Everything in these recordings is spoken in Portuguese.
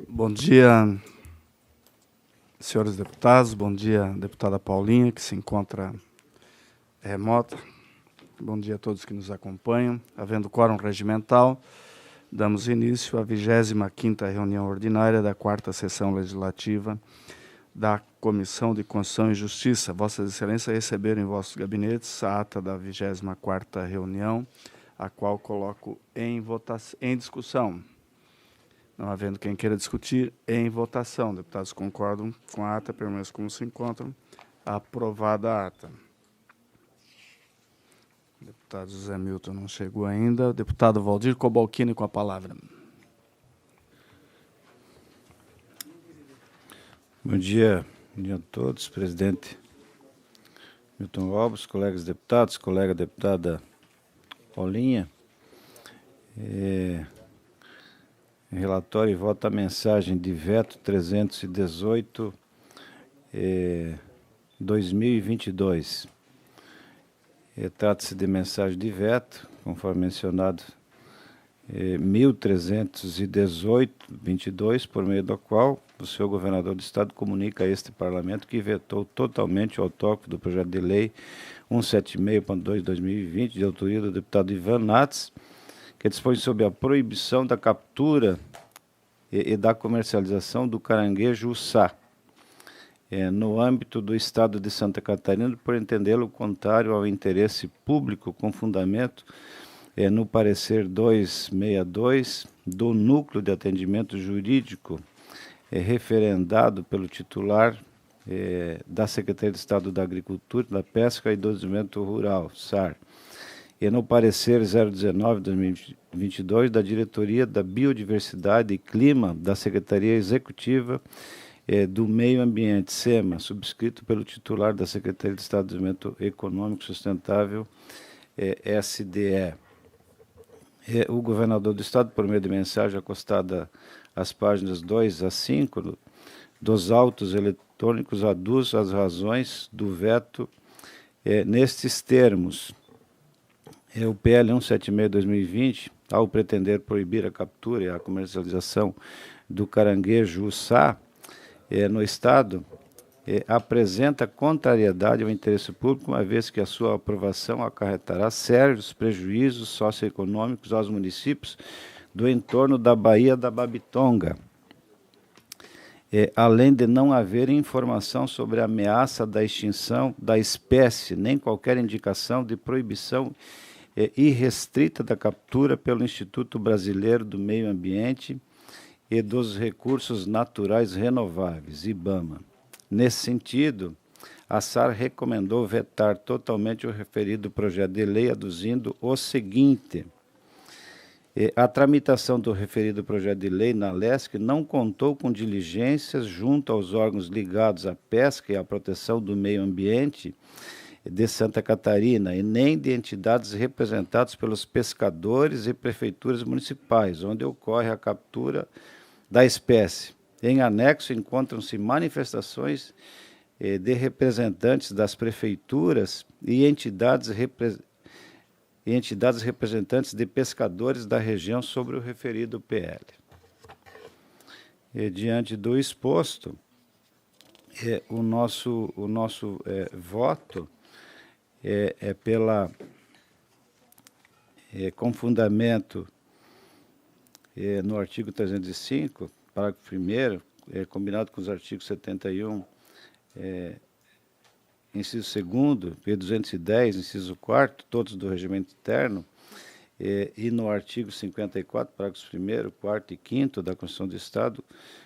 Bom dia, senhores deputados. Bom dia, deputada Paulinha, que se encontra remota. Bom dia a todos que nos acompanham. Havendo quórum regimental, damos início à 25ª reunião ordinária da 4ª sessão legislativa da Comissão de Constituição e Justiça. Vossas Excelências receberam em vossos gabinetes a ata da 24ª reunião, a qual coloco em discussão. Não havendo quem queira discutir, em votação. Deputados concordam com a ata, permaneçam como se encontram. Aprovada a ata. O deputado José Milton não chegou ainda. O deputado Valdir Cobalcini com a palavra. Bom dia a todos, presidente Milton Robles, colegas deputados, colega deputada Paulinha. Relatório e voto a mensagem de veto 318/2022. Trata-se de mensagem de veto, conforme mencionado, 1318/22, por meio da qual o senhor governador do Estado comunica a este Parlamento que vetou totalmente o autógrafo do projeto de lei 176.2/2020, de autoria do deputado Ivan Nats, que dispõe sobre a proibição da captura e da comercialização do caranguejo uçá, no âmbito do Estado de Santa Catarina, por entendê-lo contrário ao interesse público, com fundamento no parecer 262 do Núcleo de Atendimento Jurídico, referendado pelo titular da Secretaria de Estado da Agricultura, da Pesca e do Desenvolvimento Rural, SAR, e no parecer 019/2022 da Diretoria da Biodiversidade e Clima da Secretaria Executiva do Meio Ambiente, SEMA, subscrito pelo titular da Secretaria de Estado de Desenvolvimento Econômico Sustentável, SDE. O governador do Estado, por meio de mensagem acostada às páginas 2 a 5 dos autos eletrônicos, aduz as razões do veto nestes termos. O PL 176/2020, ao pretender proibir a captura e a comercialização do caranguejo uçá no Estado, apresenta contrariedade ao interesse público, uma vez que a sua aprovação acarretará sérios prejuízos socioeconômicos aos municípios do entorno da Baía da Babitonga, além de não haver informação sobre a ameaça da extinção da espécie, nem qualquer indicação de proibição irrestrita da captura pelo Instituto Brasileiro do Meio Ambiente e dos Recursos Naturais Renováveis, IBAMA. Nesse sentido, a SAR recomendou vetar totalmente o referido projeto de lei, aduzindo o seguinte: a tramitação do referido projeto de lei na LESC não contou com diligências junto aos órgãos ligados à pesca e à proteção do meio ambiente de Santa Catarina, e nem de entidades representadas pelos pescadores e prefeituras municipais, onde ocorre a captura da espécie. Em anexo, encontram-se manifestações de representantes das prefeituras e entidades representantes de pescadores da região sobre o referido PL. Diante do exposto, o nosso voto com fundamento no artigo 305, parágrafo 1º, combinado com os artigos 71, inciso 2º, e 210, inciso 4º, todos do regimento interno, e no artigo 54, parágrafos 1º, 4º e 5º da Constituição do Estado,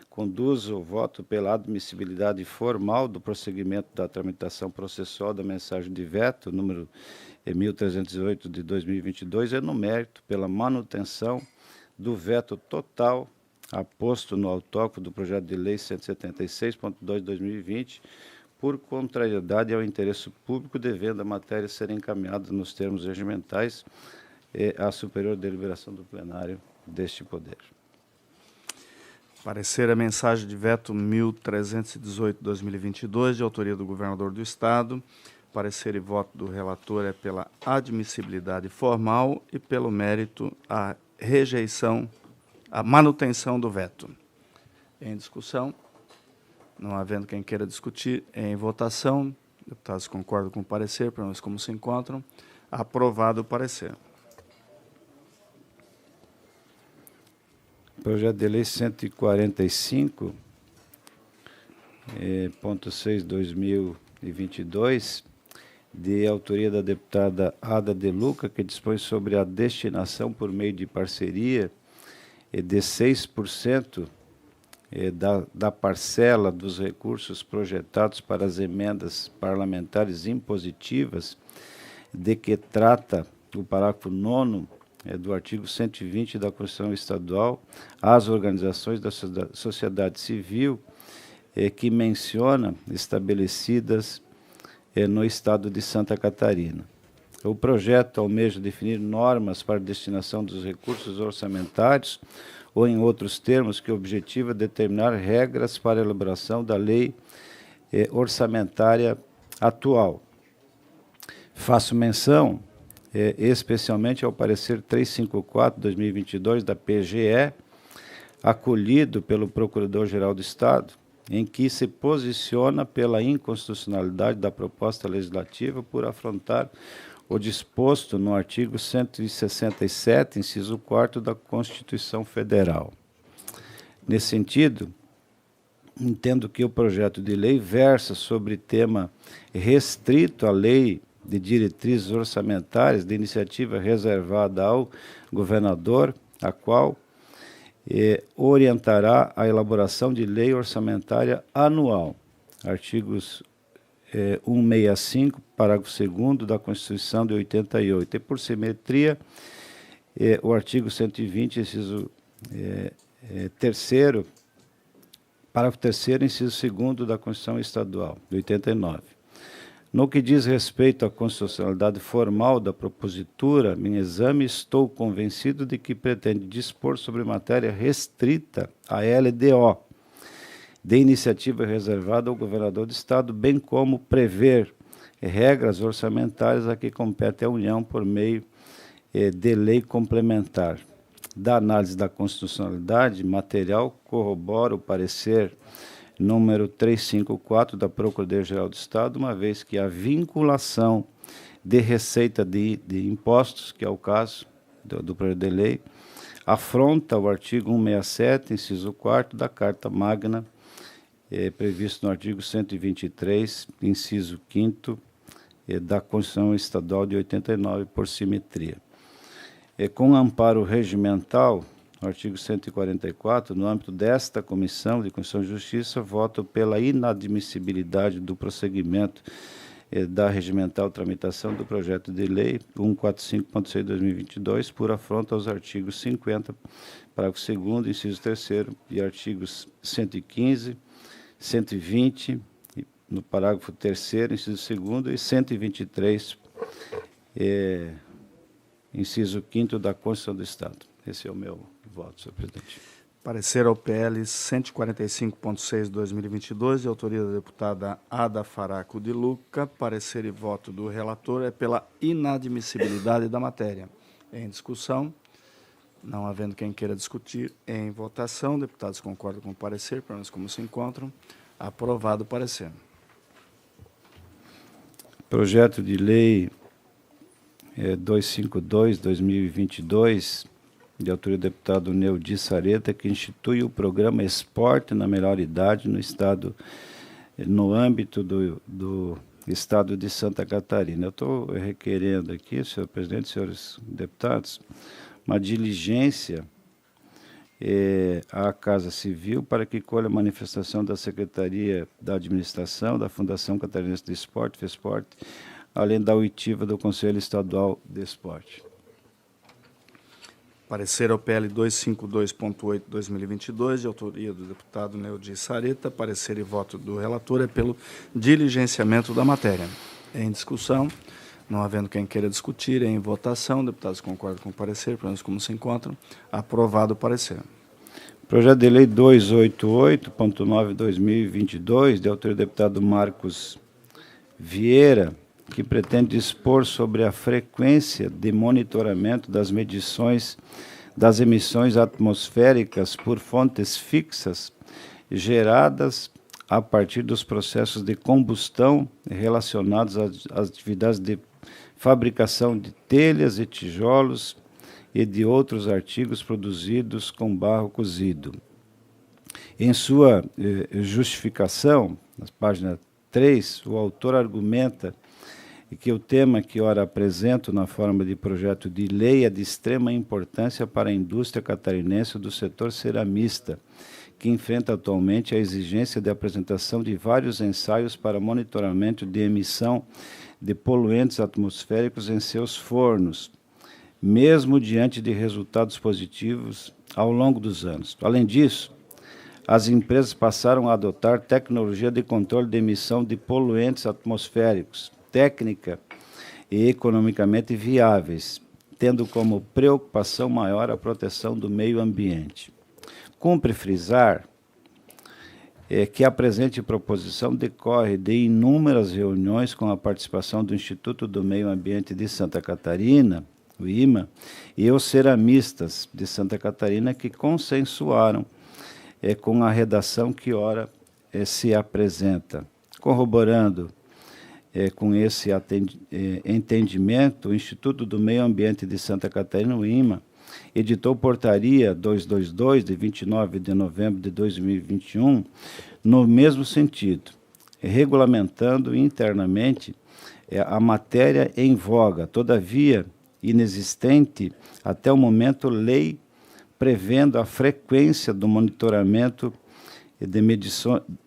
conduz o voto pela admissibilidade formal do prosseguimento da tramitação processual da mensagem de veto, número 1308 de 2022, no mérito pela manutenção do veto total aposto no autógrafo do projeto de lei 176.2 de 2020, por contrariedade ao interesse público, devendo a matéria ser encaminhada nos termos regimentais à superior deliberação do plenário deste poder. Parecer a mensagem de veto 1318/2022, de autoria do governador do Estado. Parecer e voto do relator é pela admissibilidade formal e pelo mérito a rejeição, a manutenção do veto. Em discussão? Não havendo quem queira discutir, em votação. Deputados concordam com o parecer, permanecem como se encontram. Aprovado o parecer. Projeto de Lei 145, ponto 6, 2022, de autoria da deputada Ada De Luca, que dispõe sobre a destinação por meio de parceria de 6% da parcela dos recursos projetados para as emendas parlamentares impositivas, de que trata o parágrafo 9º do artigo 120 da Constituição Estadual, às organizações da sociedade civil que menciona estabelecidas no estado de Santa Catarina. O projeto almeja definir normas para a destinação dos recursos orçamentários ou, em outros termos, que objetiva determinar regras para a elaboração da lei orçamentária atual. Faço menção especialmente ao parecer 354/2022 da PGE, acolhido pelo Procurador-Geral do Estado, em que se posiciona pela inconstitucionalidade da proposta legislativa por afrontar o disposto no artigo 167, inciso 4º da Constituição Federal. Nesse sentido, entendo que o projeto de lei versa sobre tema restrito à lei de diretrizes orçamentárias de iniciativa reservada ao governador, a qual orientará a elaboração de lei orçamentária anual. Artigos 165, parágrafo 2º da Constituição de 88. E, por simetria, o artigo 120, inciso 3º, parágrafo 3º, inciso 2º da Constituição Estadual, de 89. No que diz respeito à constitucionalidade formal da propositura, em exame, estou convencido de que pretende dispor sobre matéria restrita à LDO, de iniciativa reservada ao governador do Estado, bem como prever regras orçamentárias a que compete a União por meio de lei complementar. Da análise da constitucionalidade material, corrobora o parecer número 354 da Procuradoria-Geral do Estado, uma vez que a vinculação de receita de impostos, que é o caso do projeto de lei, afronta o artigo 167, inciso 4º da Carta Magna, previsto no artigo 123, inciso 5º da Constituição Estadual de 89, por simetria. Com amparo regimental, no artigo 144, no âmbito desta Comissão de Constituição e Justiça, voto pela inadmissibilidade do prosseguimento da regimental tramitação do projeto de lei 145.6/2022, por afronta aos artigos 50, parágrafo 2º, inciso 3º, e artigos 115, 120, no parágrafo 3º, inciso 2º, e 123, inciso 5º da Constituição do Estado. Esse é o meu voto, senhor presidente. Parecer ao PL 145.6/2022, de autoria da deputada Ada Faraco de Luca. Parecer e voto do relator é pela inadmissibilidade da matéria. Em discussão, não havendo quem queira discutir, em votação, deputados concordam com o parecer, pelo menos como se encontram. Aprovado o parecer. Projeto de lei 252/2022, de autoria do deputado Neudi Sareta, que institui o programa Esporte na Melhor Idade no Estado, no âmbito do Estado de Santa Catarina. Eu estou requerendo aqui, senhor presidente, senhores deputados, uma diligência à Casa Civil para que colha a manifestação da Secretaria da Administração, da Fundação Catarinense do Esporte, FESPORT, além da oitiva do Conselho Estadual de Esporte. Parecer ao PL 252.8/2022, de autoria do deputado Neudi Sareta. Parecer e voto do relator é pelo diligenciamento da matéria. Em discussão, não havendo quem queira discutir, em votação, deputados concordam com o parecer, pelo menos como se encontram. Aprovado o parecer. Projeto de lei 288.9/2022, de autoria do deputado Marcos Vieira, que pretende dispor sobre a frequência de monitoramento das medições das emissões atmosféricas por fontes fixas geradas a partir dos processos de combustão relacionados às atividades de fabricação de telhas e tijolos e de outros artigos produzidos com barro cozido. Em sua justificação, na página 3, o autor argumenta que o tema que ora apresento na forma de projeto de lei é de extrema importância para a indústria catarinense do setor ceramista, que enfrenta atualmente a exigência de apresentação de vários ensaios para monitoramento de emissão de poluentes atmosféricos em seus fornos, mesmo diante de resultados positivos ao longo dos anos. Além disso, as empresas passaram a adotar tecnologia de controle de emissão de poluentes atmosféricos, técnica e economicamente viáveis, tendo como preocupação maior a proteção do meio ambiente. Cumpre frisar que a presente proposição decorre de inúmeras reuniões com a participação do Instituto do Meio Ambiente de Santa Catarina, o IMA, e os ceramistas de Santa Catarina, que consensuaram com a redação que ora se apresenta. Corroborando com esse entendimento, o Instituto do Meio Ambiente de Santa Catarina, o IMA, editou portaria 222, de 29 de novembro de 2021, no mesmo sentido, regulamentando internamente a matéria em voga, todavia inexistente até o momento lei prevendo a frequência do monitoramento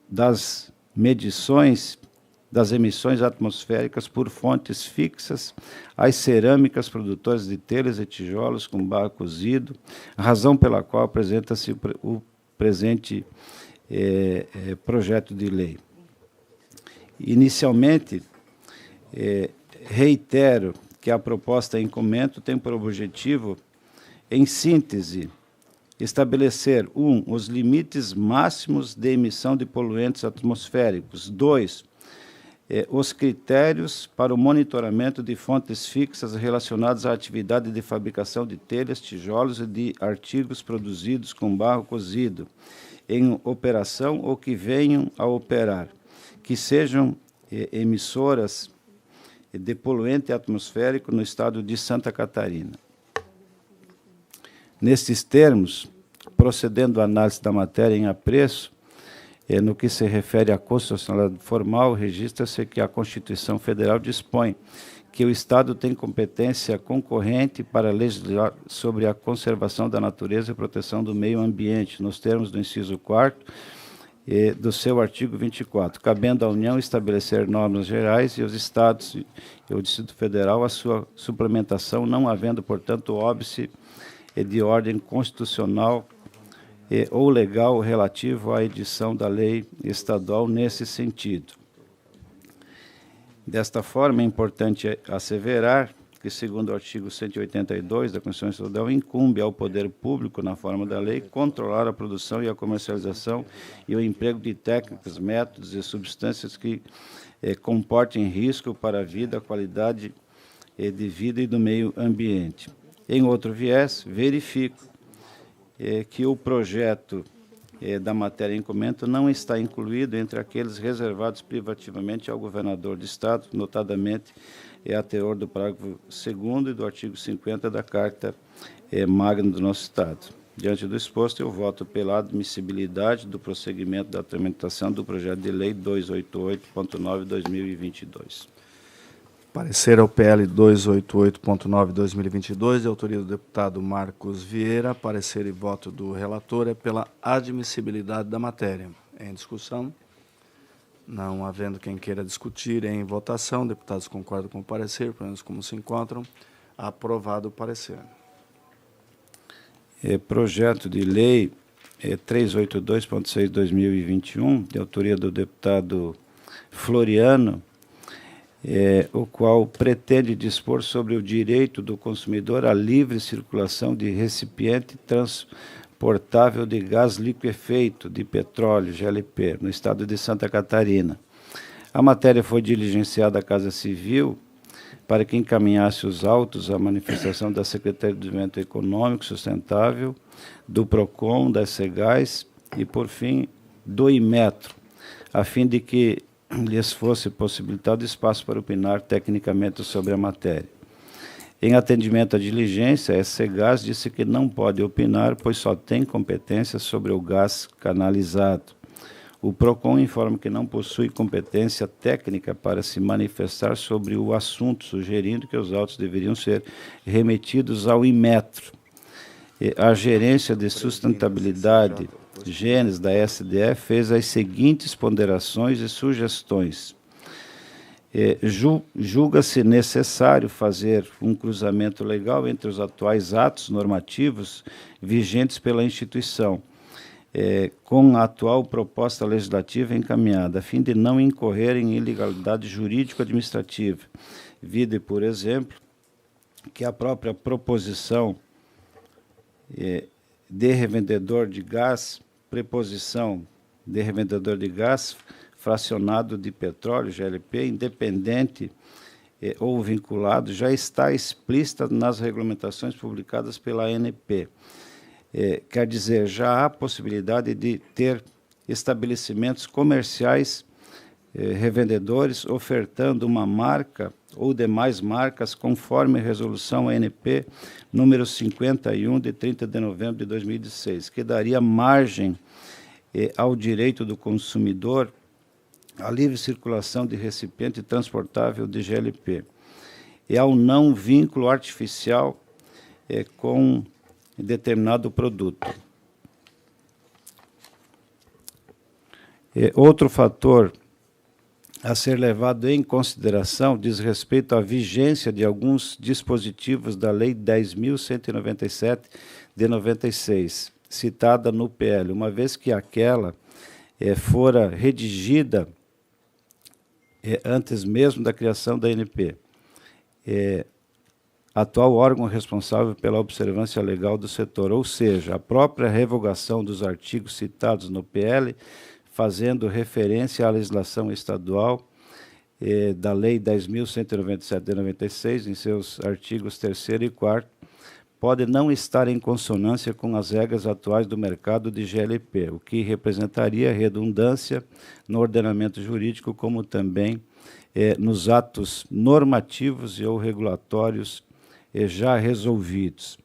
das medições das emissões atmosféricas por fontes fixas às cerâmicas produtoras de telhas e tijolos com barro cozido, razão pela qual apresenta-se o presente projeto de lei. Inicialmente, reitero que a proposta em comento tem por objetivo, em síntese, estabelecer, 1, os limites máximos de emissão de poluentes atmosféricos, 2, os critérios para o monitoramento de fontes fixas relacionadas à atividade de fabricação de telhas, tijolos e de artigos produzidos com barro cozido, em operação ou que venham a operar, que sejam emissoras de poluente atmosférico no estado de Santa Catarina. Nestes termos, procedendo à análise da matéria em apreço, no que se refere à constitucionalidade formal, registra-se que a Constituição Federal dispõe que o Estado tem competência concorrente para legislar sobre a conservação da natureza e proteção do meio ambiente, nos termos do inciso 4º do seu artigo 24, cabendo à União estabelecer normas gerais e os Estados e o Distrito Federal a sua suplementação, não havendo, portanto, óbice de ordem constitucional ou legal relativo à edição da lei estadual nesse sentido. Desta forma, é importante asseverar que, segundo o artigo 182 da Constituição Estadual, incumbe ao poder público, na forma da lei, controlar a produção e a comercialização e o emprego de técnicas, métodos e substâncias que comportem risco para a vida, a qualidade de vida e do meio ambiente. Em outro viés, verifico que o projeto da matéria em comento não está incluído entre aqueles reservados privativamente ao governador do Estado, notadamente a teor do parágrafo 2º e do artigo 50 da Carta Magna do nosso Estado. Diante do exposto, eu voto pela admissibilidade do prosseguimento da tramitação do projeto de lei 288.9/2022. Parecer ao PL 288.9/2022, de autoria do deputado Marcos Vieira. Parecer e voto do relator é pela admissibilidade da matéria. Em discussão? Não havendo quem queira discutir, em votação, deputados concordam com o parecer, pelo menos como se encontram. Aprovado o parecer. Projeto de lei 382.6/2021, de autoria do deputado Floriano, o qual pretende dispor sobre o direito do consumidor à livre circulação de recipiente transportável de gás liquefeito de petróleo, GLP, no estado de Santa Catarina. A matéria foi diligenciada à Casa Civil para que encaminhasse os autos à manifestação da Secretaria de Desenvolvimento Econômico Sustentável, do PROCON, das SEGAIS e, por fim, do Inmetro, a fim de que lhes fosse possibilitado espaço para opinar tecnicamente sobre a matéria. Em atendimento à diligência, a SCGás disse que não pode opinar, pois só tem competência sobre o gás canalizado. O PROCON informa que não possui competência técnica para se manifestar sobre o assunto, sugerindo que os autos deveriam ser remetidos ao Inmetro. A Gerência de Sustentabilidade, Genes, da SDE, fez as seguintes ponderações e sugestões. Julga-se necessário fazer um cruzamento legal entre os atuais atos normativos vigentes pela instituição, com a atual proposta legislativa encaminhada, a fim de não incorrer em ilegalidade jurídico-administrativa. Vide, por exemplo, que a própria proposição de revendedor de gás, preposição de revendedor de gás, fracionado de petróleo, GLP, independente ou vinculado, já está explícita nas regulamentações publicadas pela ANP. Quer dizer, já há possibilidade de ter estabelecimentos comerciais, revendedores, ofertando uma marca ou demais marcas, conforme a resolução ANP número 51, de 30 de novembro de 2016, que daria margem ao direito do consumidor à livre circulação de recipiente transportável de GLP e ao não vínculo artificial com determinado produto. Outro fator a ser levado em consideração diz respeito à vigência de alguns dispositivos da Lei 10.197 de 96, citada no PL, uma vez que aquela fora redigida antes mesmo da criação da ANP. Atual órgão responsável pela observância legal do setor, ou seja, a própria revogação dos artigos citados no PL, fazendo referência à legislação estadual da Lei 10.197 de 96, em seus artigos 3º e 4º, pode não estar em consonância com as regras atuais do mercado de GLP, o que representaria redundância no ordenamento jurídico, como também nos atos normativos e ou regulatórios já resolvidos.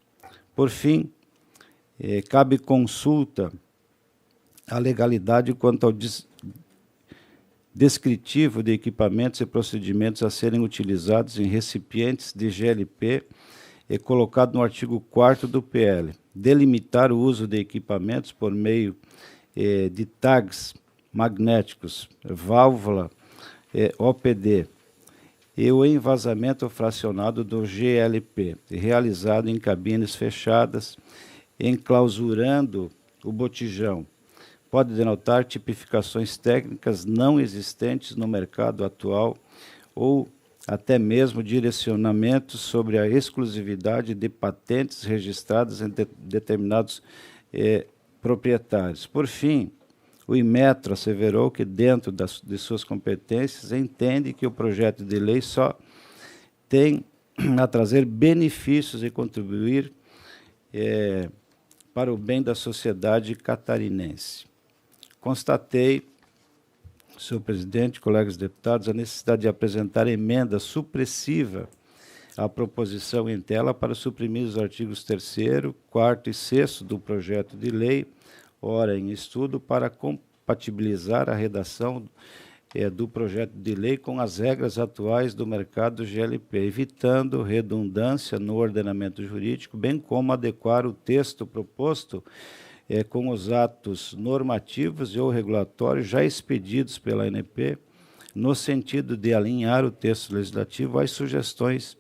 Por fim, cabe consulta à legalidade quanto ao descritivo de equipamentos e procedimentos a serem utilizados em recipientes de GLP, colocado no artigo 4º do PL. Delimitar o uso de equipamentos por meio de tags magnéticos, válvula OPD, e o envasamento fracionado do GLP, realizado em cabines fechadas, enclausurando o botijão. Pode denotar tipificações técnicas não existentes no mercado atual ou até mesmo direcionamentos sobre a exclusividade de patentes registradas em determinados proprietários. Por fim, o Inmetro asseverou que, dentro de suas competências, entende que o projeto de lei só tem a trazer benefícios e contribuir para o bem da sociedade catarinense. Constatei, senhor presidente, colegas deputados, a necessidade de apresentar emenda supressiva à proposição em tela para suprimir os artigos 3º, 4º e 6º do projeto de lei, ora em estudo, para compatibilizar a redação do projeto de lei com as regras atuais do mercado GLP, evitando redundância no ordenamento jurídico, bem como adequar o texto proposto com os atos normativos e ou regulatórios já expedidos pela ANP, no sentido de alinhar o texto legislativo às sugestões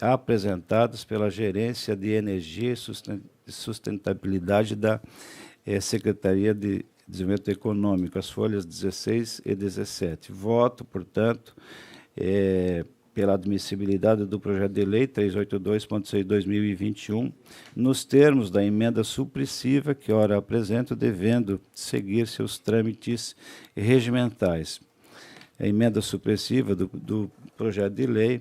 apresentadas pela Gerência de Energia e Sustentabilidade da Secretaria de Desenvolvimento Econômico, as folhas 16 e 17. Voto, portanto, pela admissibilidade do projeto de lei 382.6/2021, nos termos da emenda supressiva que ora apresento, devendo seguir seus trâmites regimentais. A emenda supressiva do projeto de lei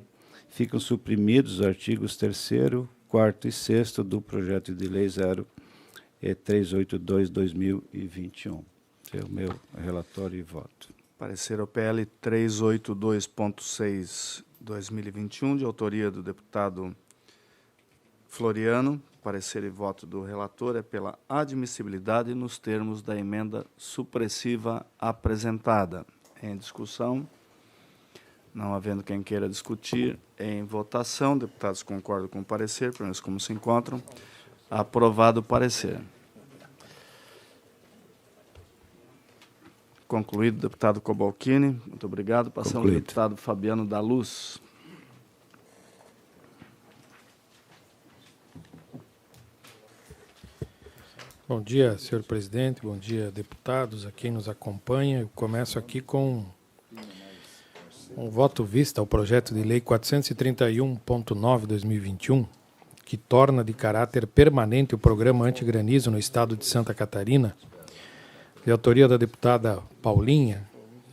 ficam suprimidos os artigos 3º, 4º e 6º do projeto de lei 0382/2021. É o meu relatório e voto. Parecer ao PL 382.6/2021, de autoria do deputado Floriano. Parecer e voto do relator é pela admissibilidade nos termos da emenda supressiva apresentada. Em discussão, não havendo quem queira discutir, em votação, deputados concordam com o parecer, pelo menos como se encontram. Aprovado o parecer. Concluído, deputado Cobalcini. Muito obrigado. Passamos ao deputado Fabiano da Luz. Bom dia, senhor presidente. Bom dia, deputados, a quem nos acompanha. Eu começo aqui com um voto vista ao projeto de lei 431.9/2021, que torna de caráter permanente o programa antigranizo no estado de Santa Catarina, de autoria da deputada Paulinha,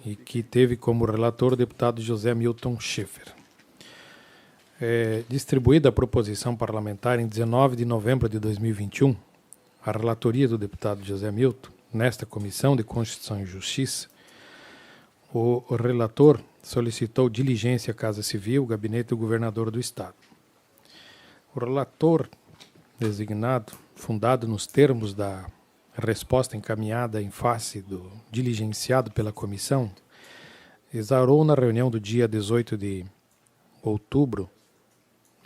e que teve como relator o deputado José Milton Schaeffer. Distribuída a proposição parlamentar em 19 de novembro de 2021, a relatoria do deputado José Milton, nesta Comissão de Constituição e Justiça, o relator solicitou diligência à Casa Civil, gabinete do governador do Estado. O relator designado, fundado nos termos da resposta encaminhada em face do diligenciado pela comissão, exarou na reunião do dia 18 de outubro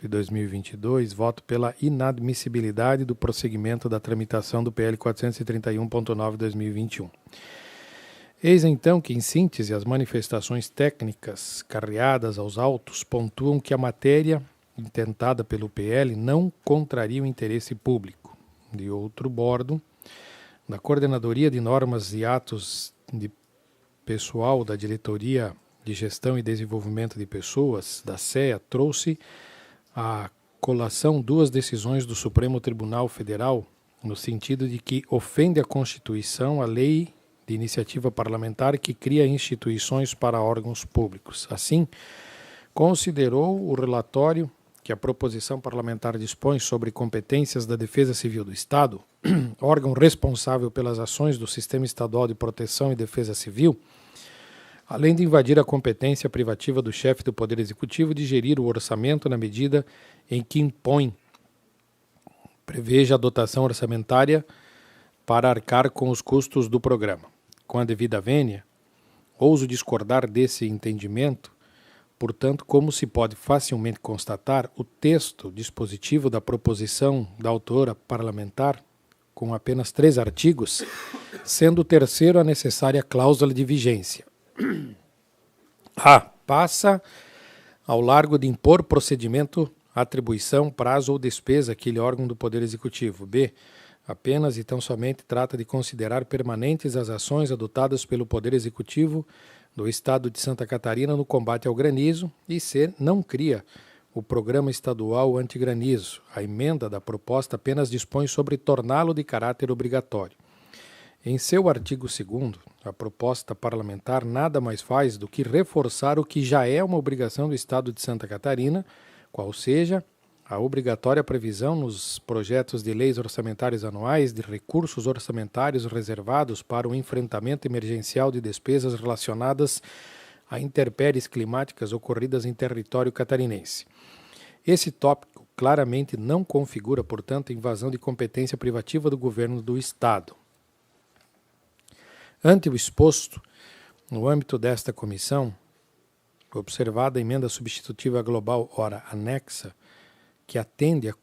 de 2022, voto pela inadmissibilidade do prosseguimento da tramitação do PL 431.9/2021. Eis então que, em síntese, as manifestações técnicas carreadas aos autos pontuam que a matéria intentada pelo PL não contraria o interesse público. De outro bordo, da Coordenadoria de Normas e Atos de Pessoal da Diretoria de Gestão e Desenvolvimento de Pessoas, da CEA, trouxe a colação duas decisões do Supremo Tribunal Federal, no sentido de que ofende a Constituição a lei de iniciativa parlamentar que cria instituições para órgãos públicos. Assim, considerou o relatório que a proposição parlamentar dispõe sobre competências da Defesa Civil do Estado, órgão responsável pelas ações do Sistema Estadual de Proteção e Defesa Civil, além de invadir a competência privativa do chefe do Poder Executivo de gerir o orçamento na medida em que preveja a dotação orçamentária para arcar com os custos do programa. Com a devida vênia, ouso discordar desse entendimento. Portanto, como se pode facilmente constatar, o texto dispositivo da proposição da autora parlamentar, com apenas 3 artigos, sendo o terceiro a necessária cláusula de vigência. A. Passa ao largo de impor procedimento, atribuição, prazo ou despesa àquele órgão do Poder Executivo. B. Apenas e tão somente trata de considerar permanentes as ações adotadas pelo Poder Executivo do Estado de Santa Catarina no combate ao granizo. E C. Não cria o Programa Estadual Antigranizo. A emenda da proposta apenas dispõe sobre torná-lo de caráter obrigatório. Em seu artigo 2º, a proposta parlamentar nada mais faz do que reforçar o que já é uma obrigação do Estado de Santa Catarina, qual seja a obrigatória previsão nos projetos de leis orçamentárias anuais de recursos orçamentários reservados para o enfrentamento emergencial de despesas relacionadas a intempéries climáticas ocorridas em território catarinense. Esse tópico claramente não configura, portanto, invasão de competência privativa do governo do Estado. Ante o exposto, no âmbito desta comissão, observada a emenda substitutiva global ora anexa, que atende a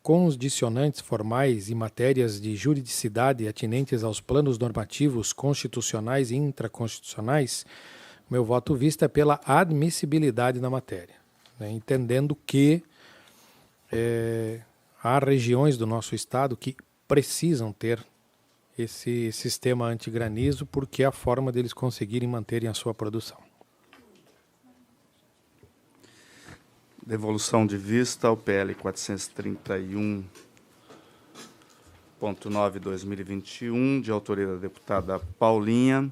condicionantes formais e matérias de juridicidade atinentes aos planos normativos constitucionais e intraconstitucionais, meu voto vista é pela admissibilidade na matéria, né, entendendo que há regiões do nosso estado que precisam ter esse sistema antigranizo porque é a forma deles conseguirem manterem a sua produção. Devolução de vista ao PL 431.9/2021, de autoria da deputada Paulinha.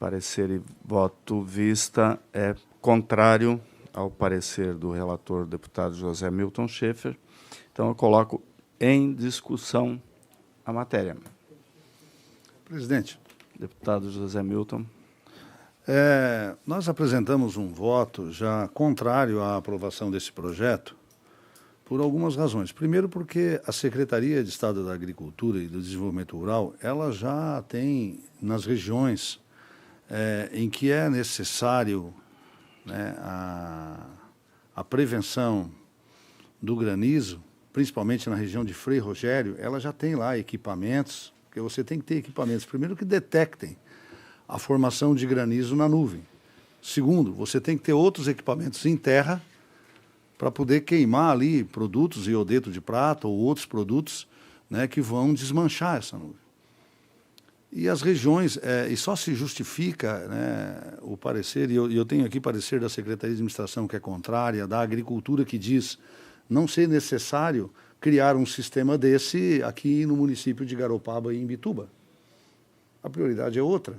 Parecer e voto vista é contrário ao parecer do relator, deputado José Milton Schaeffer. Então, eu coloco em discussão a matéria. Presidente. Deputado José Milton. Nós apresentamos um voto já contrário à aprovação desse projeto por algumas razões. Primeiro, porque a Secretaria de Estado da Agricultura e do Desenvolvimento Rural, ela já tem nas regiões em que é necessário, né, a prevenção do granizo, principalmente na região de Frei Rogério, ela já tem lá equipamentos, porque você tem que ter equipamentos, primeiro, que detectem a formação de granizo na nuvem. Segundo, você tem que ter outros equipamentos em terra para poder queimar ali produtos, iodeto de prata ou outros produtos, né, que vão desmanchar essa nuvem. E as regiões, e só se justifica, né, o parecer, e eu tenho aqui parecer da Secretaria de Administração que é contrária, da Agricultura que diz não ser necessário criar um sistema desse aqui no município de Garopaba e Imbituba. A prioridade é outra.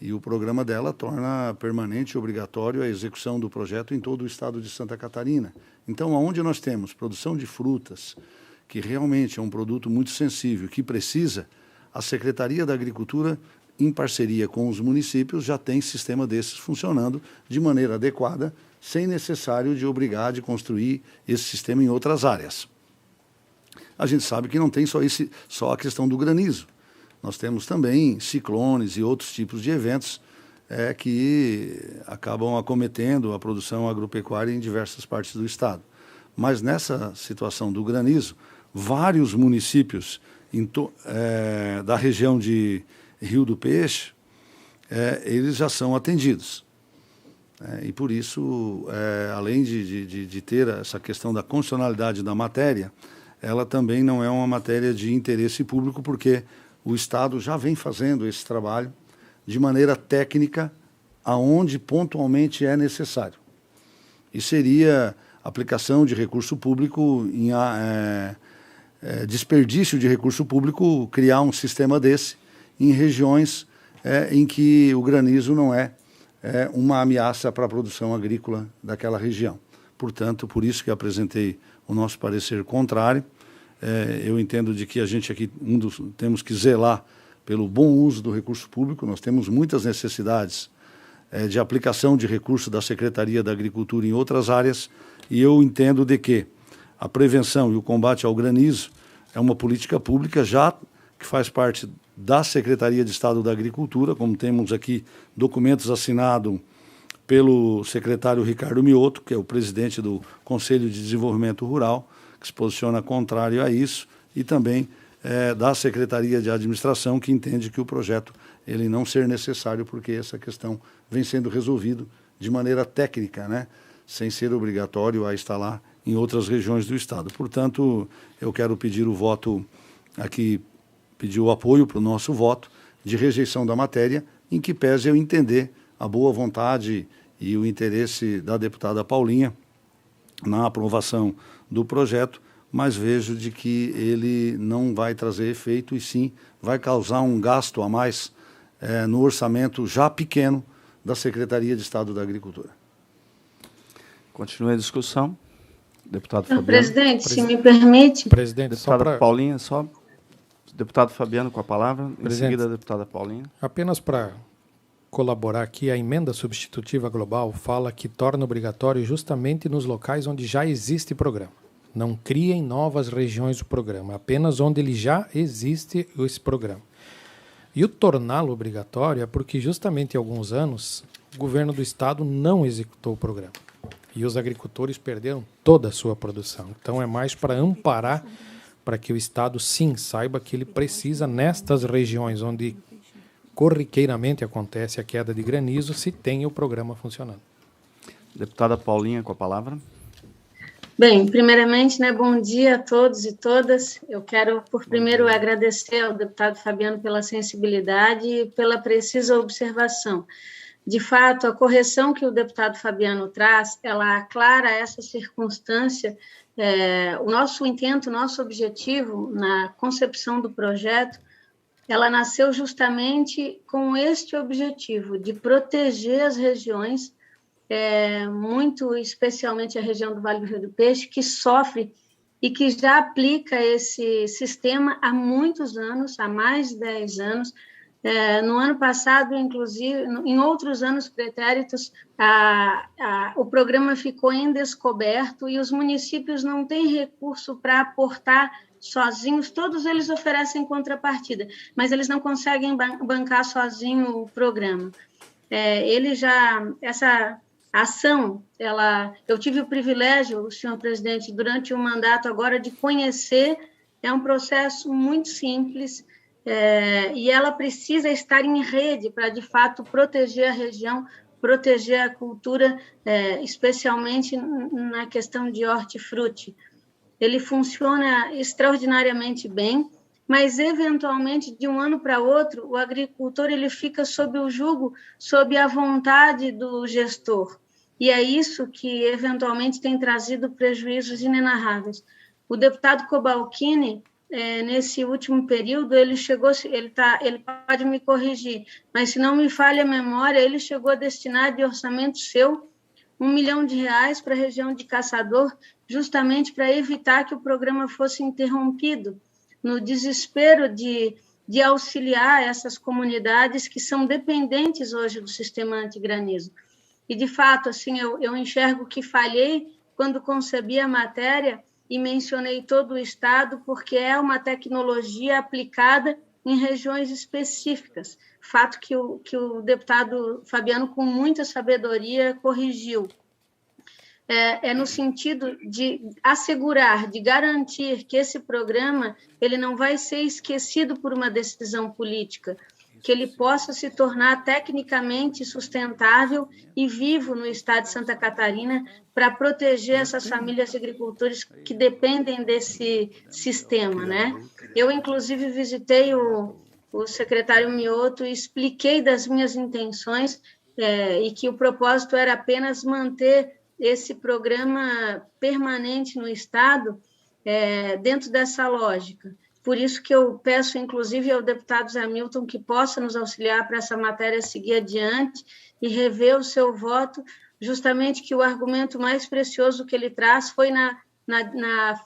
E o programa dela torna permanente e obrigatório a execução do projeto em todo o estado de Santa Catarina. Então, onde nós temos produção de frutas, que realmente é um produto muito sensível, que precisa, a Secretaria da Agricultura, em parceria com os municípios, já tem sistema desses funcionando de maneira adequada, sem necessário de obrigar de construir esse sistema em outras áreas. A gente sabe que não tem só a questão do granizo. Nós temos também ciclones e outros tipos de eventos que acabam acometendo a produção agropecuária em diversas partes do estado. Mas nessa situação do granizo, vários municípios da região de Rio do Peixe, eles já são atendidos. E por isso, além de ter essa questão da constitucionalidade da matéria, ela também não é uma matéria de interesse público, porque o Estado já vem fazendo esse trabalho de maneira técnica, aonde pontualmente é necessário. E seria aplicação de recurso público, desperdício de recurso público, criar um sistema desse em regiões em que o granizo não é uma ameaça para a produção agrícola daquela região. Portanto, por isso que apresentei o nosso parecer contrário. Eu entendo de que a gente aqui temos que zelar pelo bom uso do recurso público. Nós temos muitas necessidades de aplicação de recursos da Secretaria da Agricultura em outras áreas, e eu entendo de que a prevenção e o combate ao granizo é uma política pública já que faz parte da Secretaria de Estado da Agricultura, como temos aqui documentos assinados pelo secretário Ricardo Mioto, que é o presidente do Conselho de Desenvolvimento Rural, que se posiciona contrário a isso, e também da Secretaria de Administração, que entende que o projeto ele não ser necessário, porque essa questão vem sendo resolvida de maneira técnica, né, sem ser obrigatório a instalar em outras regiões do estado. Portanto, eu quero pedir o voto aqui, pedir o apoio para o nosso voto de rejeição da matéria, em que pese eu entender a boa vontade e o interesse da deputada Paulinha na aprovação do projeto, mas vejo de que ele não vai trazer efeito e sim vai causar um gasto a mais no orçamento já pequeno da Secretaria de Estado da Agricultura. Continue a discussão. Deputado Fabiano. Presidente, se me permite. Presidente, deputada Paulinha, só. Deputado Fabiano com a palavra. Em seguida, a deputada Paulinha. Apenas para colaborar aqui, a emenda substitutiva global fala que torna obrigatório justamente nos locais onde já existe programa. Não criem novas regiões do programa, apenas onde ele já existe esse programa. E o torná-lo obrigatório é porque justamente há alguns anos o governo do estado não executou o programa. E os agricultores perderam toda a sua produção. Então é mais para amparar, para que o estado sim saiba que ele precisa, nestas regiões onde corriqueiramente acontece a queda de granizo, se tem o programa funcionando. Deputada Paulinha, com a palavra. Bem, primeiramente, bom dia a todos e todas. Eu quero, primeiro, agradecer ao deputado Fabiano pela sensibilidade e pela precisa observação. De fato, a correção que o deputado Fabiano traz, ela aclara essa circunstância. O nosso intento, o nosso objetivo na concepção do projeto, ela nasceu justamente com este objetivo, de proteger as regiões, muito especialmente a região do Vale do Rio do Peixe, que sofre e que já aplica esse sistema há muitos anos, há mais de 10 anos, No ano passado, inclusive, em outros anos pretéritos, o programa ficou indescoberto e os municípios não têm recurso para aportar sozinhos, todos eles oferecem contrapartida, mas eles não conseguem bancar sozinho o programa. Essa ação, eu tive o privilégio, senhor presidente, durante o mandato agora, de conhecer, é um processo muito simples, e ela precisa estar em rede para, de fato, proteger a região, proteger a cultura, especialmente na questão de hortifruti. Ele funciona extraordinariamente bem, mas, eventualmente, de um ano para outro, o agricultor ele fica sob o jugo, sob a vontade do gestor. E é isso que, eventualmente, tem trazido prejuízos inenarráveis. O deputado Cobalcini, nesse último período, ele pode me corrigir, mas, se não me falha a memória, ele chegou a destinar de orçamento seu R$1 milhão para a região de Caçador, justamente para evitar que o programa fosse interrompido, no desespero de auxiliar essas comunidades que são dependentes hoje do sistema antigranizo. E, de fato, assim, eu enxergo que falhei quando concebi a matéria e mencionei todo o Estado, porque é uma tecnologia aplicada em regiões específicas, fato que o deputado Fabiano, com muita sabedoria, corrigiu. No sentido de assegurar, de garantir que esse programa ele não vai ser esquecido por uma decisão política, que ele possa se tornar tecnicamente sustentável e vivo no estado de Santa Catarina para proteger essas famílias de agricultores que dependem desse sistema, né? Eu, inclusive, visitei o secretário Mioto e expliquei das minhas intenções e que o propósito era apenas manter esse programa permanente no Estado dentro dessa lógica. Por isso que eu peço, inclusive, ao deputado Zé Milton que possa nos auxiliar para essa matéria seguir adiante e rever o seu voto, justamente que o argumento mais precioso que ele traz foi na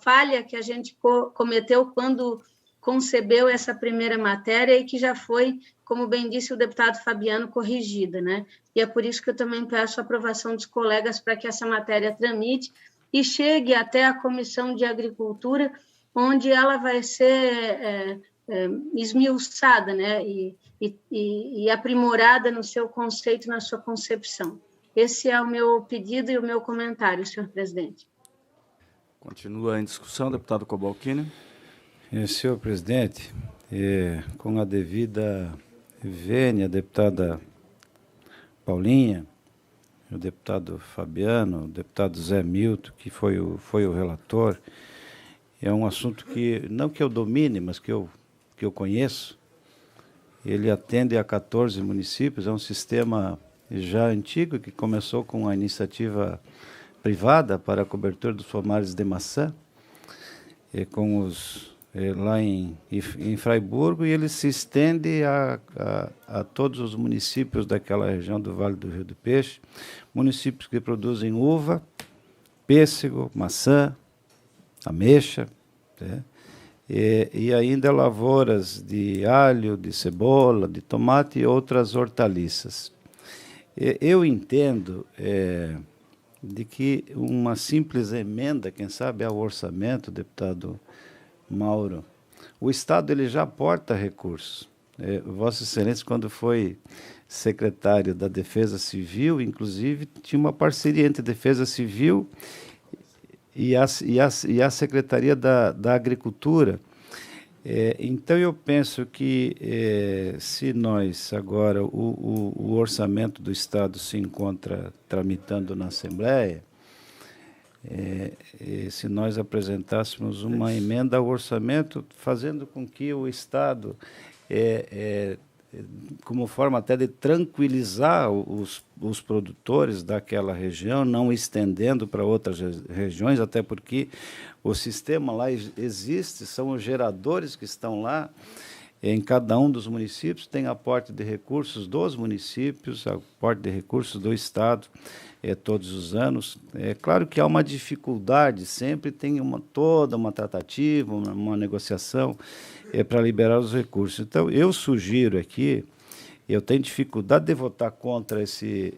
falha que a gente cometeu quando concebeu essa primeira matéria e que já foi, como bem disse o deputado Fabiano, corrigida, né? E é por isso que eu também peço a aprovação dos colegas para que essa matéria tramite e chegue até a Comissão de Agricultura, onde ela vai ser esmiuçada, né? E aprimorada no seu conceito, na sua concepção. Esse é o meu pedido e o meu comentário, senhor presidente. Continua em discussão, deputado Cobalcini. Senhor presidente, com a devida vênia, a deputada Paulinha, o deputado Fabiano, o deputado Zé Milton, que foi o relator, é um assunto que, não que eu domine, mas que eu conheço. Ele atende a 14 municípios, é um sistema já antigo, que começou com a iniciativa privada para a cobertura dos pomares de maçã, lá em Fraiburgo, e ele se estende a todos os municípios daquela região do Vale do Rio do Peixe, municípios que produzem uva, pêssego, maçã, ameixa, né? E ainda lavouras de alho, de cebola, de tomate e outras hortaliças. Eu entendo de que uma simples emenda, quem sabe, ao orçamento, deputado Mauro, o Estado ele já aporta recursos. Vossa Excelência, quando foi secretário da Defesa Civil, inclusive, tinha uma parceria entre a Defesa Civil e a Secretaria da Agricultura. Então, eu penso que, se nós agora, o orçamento do Estado se encontra tramitando na Assembleia, se nós apresentássemos uma emenda ao orçamento, fazendo com que o Estado, como forma até de tranquilizar os produtores daquela região, não estendendo para outras regiões, até porque o sistema lá existe, são os geradores que estão lá, em cada um dos municípios, tem aporte de recursos dos municípios, aporte de recursos do Estado, todos os anos. É claro que há uma dificuldade, sempre tem toda uma tratativa, uma negociação para liberar os recursos. Então, eu sugiro aqui, eu tenho dificuldade de votar contra esse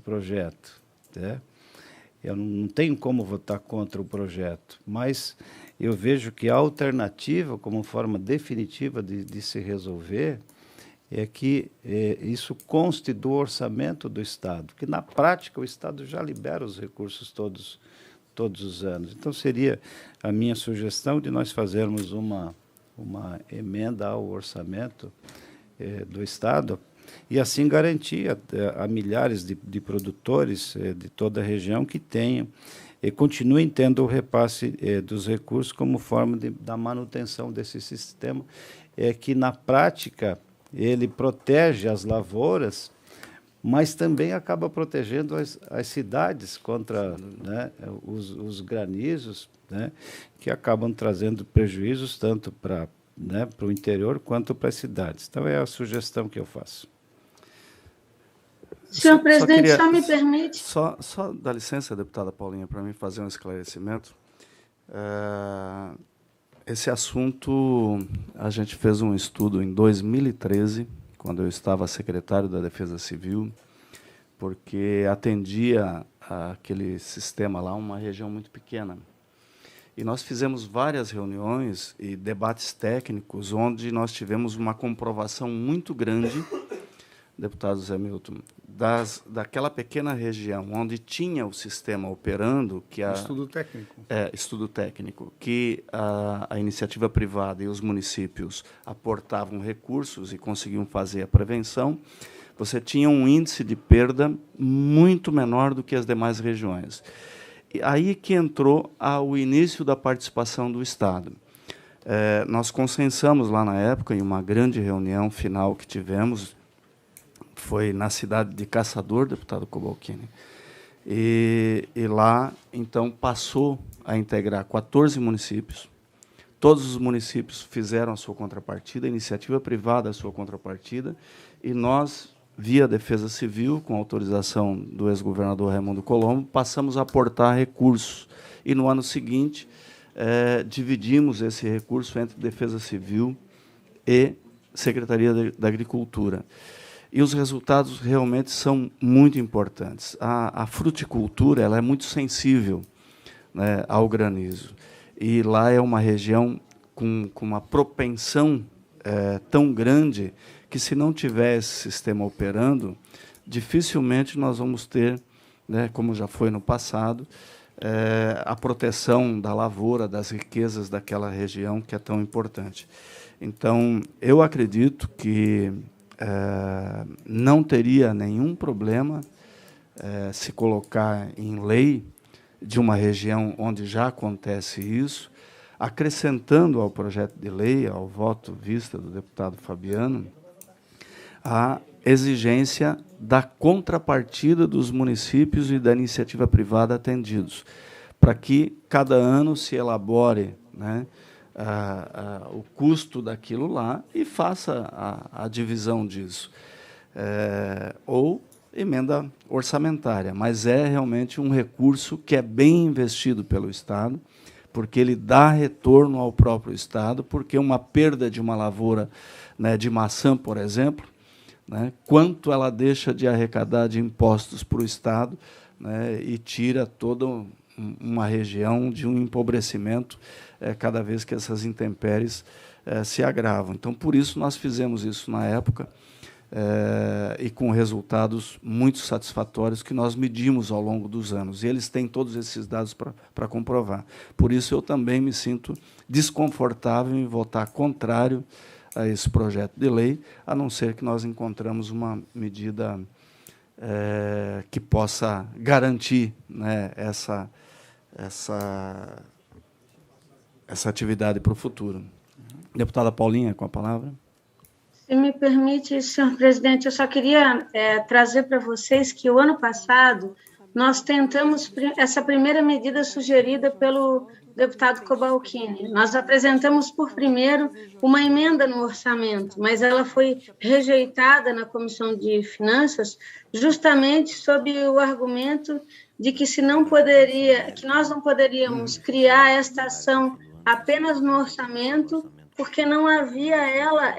projeto, né? Eu não tenho como votar contra o projeto, mas eu vejo que a alternativa, como forma definitiva de se resolver, é que isso conste do orçamento do Estado, que na prática o Estado já libera os recursos todos os anos. Então, seria a minha sugestão de nós fazermos uma emenda ao orçamento do Estado e assim garantir a milhares de produtores de toda a região que tenham e continuem tendo o repasse dos recursos como forma da manutenção desse sistema, que na prática ele protege as lavouras, mas também acaba protegendo as cidades contra, né, os granizos, né, que acabam trazendo prejuízos tanto para, né, o interior quanto para as cidades. Então, é a sugestão que eu faço. Senhor presidente, só me permite... Só dá licença, deputada Paulinha, para mim fazer um esclarecimento. Esse assunto, a gente fez um estudo em 2013, quando eu estava secretário da Defesa Civil, porque atendia aquele sistema lá, uma região muito pequena. E nós fizemos várias reuniões e debates técnicos, onde nós tivemos uma comprovação muito grande, deputado Zé Milton, daquela pequena região onde tinha o sistema operando, que estudo técnico. Estudo técnico, que a iniciativa privada e os municípios aportavam recursos e conseguiam fazer a prevenção, você tinha um índice de perda muito menor do que as demais regiões. E aí que entrou o início da participação do Estado. Nós consensamos lá na época, em uma grande reunião final que tivemos, foi na cidade de Caçador, deputado Cobalcini, e lá, então, passou a integrar 14 municípios. Todos os municípios fizeram a sua contrapartida, a iniciativa privada a sua contrapartida, e nós, via Defesa Civil, com autorização do ex-governador Raimundo Colombo, passamos a aportar recursos. E, no ano seguinte, dividimos esse recurso entre Defesa Civil e Secretaria da Agricultura. E os resultados realmente são muito importantes. A fruticultura ela é muito sensível, né, ao granizo. E lá é uma região com uma propensão tão grande que, se não tiver esse sistema operando, dificilmente nós vamos ter, né, como já foi no passado, a proteção da lavoura, das riquezas daquela região que é tão importante. Então, eu acredito que não teria nenhum problema se colocar em lei de uma região onde já acontece isso, acrescentando ao projeto de lei, ao voto vista do deputado Fabiano, a exigência da contrapartida dos municípios e da iniciativa privada atendidos, para que cada ano se elabore, né, o custo daquilo lá e faça a divisão disso. Ou emenda orçamentária, mas é realmente um recurso que é bem investido pelo Estado, porque ele dá retorno ao próprio Estado, porque uma perda de uma lavoura, né, de maçã, por exemplo, né, quanto ela deixa de arrecadar de impostos para o Estado, né, e tira toda uma região de um empobrecimento cada vez que essas intempéries se agravam. Então, por isso, nós fizemos isso na época, e com resultados muito satisfatórios que nós medimos ao longo dos anos. E eles têm todos esses dados para comprovar. Por isso, eu também me sinto desconfortável em votar contrário a esse projeto de lei, a não ser que nós encontramos uma medida que possa garantir, né, essa atividade para o futuro. Deputada Paulinha, com a palavra. Se me permite, senhor presidente, eu só queria trazer para vocês que o ano passado nós tentamos essa primeira medida sugerida pelo deputado Cobalcini. Nós apresentamos por primeiro uma emenda no orçamento, mas ela foi rejeitada na Comissão de Finanças justamente sob o argumento de que que nós não poderíamos criar esta ação apenas no orçamento, porque não havia ela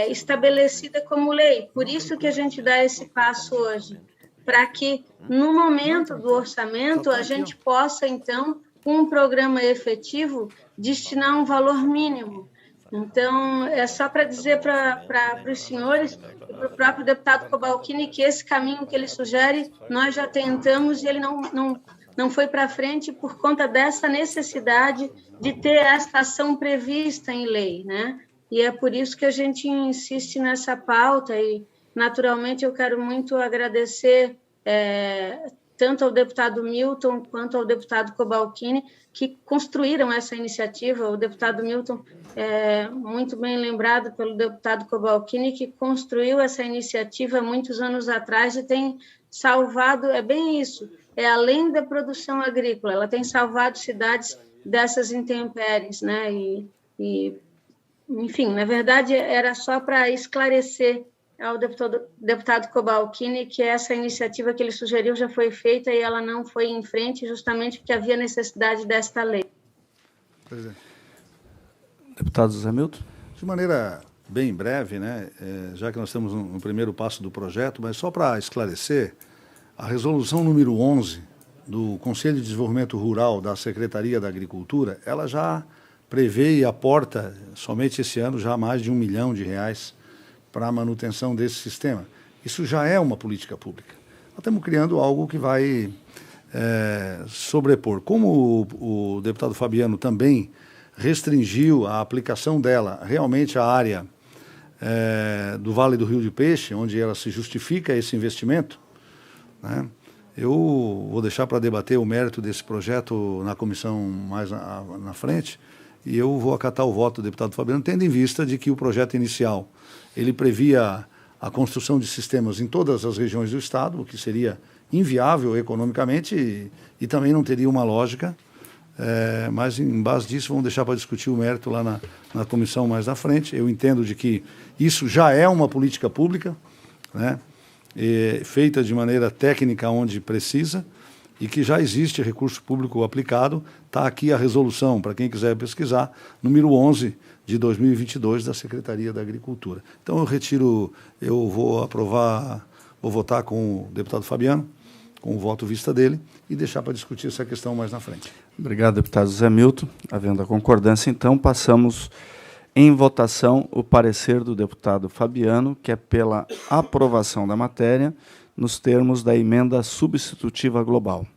estabelecida como lei. Por isso que a gente dá esse passo hoje, para que, no momento do orçamento, a gente possa, então, com um programa efetivo, destinar um valor mínimo. Então, é só para dizer para os senhores e para o próprio deputado Cobalcini que esse caminho que ele sugere, nós já tentamos e ele não foi para frente por conta dessa necessidade de ter essa ação prevista em lei, né? E é por isso que a gente insiste nessa pauta e, naturalmente, eu quero muito agradecer tanto ao deputado Milton quanto ao deputado Cobalcini, que construíram essa iniciativa. O deputado Milton, muito bem lembrado pelo deputado Cobalcini, que construiu essa iniciativa muitos anos atrás e tem salvado, é bem isso, além da produção agrícola, ela tem salvado cidades dessas intempéries, né? Enfim, na verdade, era só para esclarecer ao deputado Cobalcini que essa iniciativa que ele sugeriu já foi feita e ela não foi em frente, justamente porque havia necessidade desta lei. Presidente. Deputado José Milton. De maneira bem breve, né, já que nós estamos no primeiro passo do projeto, mas só para esclarecer, a resolução número 11 do Conselho de Desenvolvimento Rural da Secretaria da Agricultura, ela já prevê e aporta, somente esse ano, já mais de R$1 milhão para a manutenção desse sistema. Isso já é uma política pública. Nós estamos criando algo que vai sobrepor. Como o deputado Fabiano também restringiu a aplicação dela realmente à área do Vale do Rio do Peixe, onde ela se justifica esse investimento, né? Eu vou deixar para debater o mérito desse projeto na comissão mais na frente, e eu vou acatar o voto do deputado Fabiano, tendo em vista de que o projeto inicial ele previa a construção de sistemas em todas as regiões do Estado, o que seria inviável economicamente e também não teria uma lógica, mas em base disso vamos deixar para discutir o mérito lá na comissão mais na frente. Eu entendo de que isso já é uma política pública, né, feita de maneira técnica onde precisa, e que já existe recurso público aplicado. Está aqui a resolução, para quem quiser pesquisar, número 11 de 2022 da Secretaria da Agricultura. Então eu vou aprovar, vou votar com o deputado Fabiano, com o voto vista dele, e deixar para discutir essa questão mais na frente. Obrigado, deputado José Milton. Havendo a concordância, então, passamos em votação o parecer do deputado Fabiano, que é pela aprovação da matéria, nos termos da emenda substitutiva global.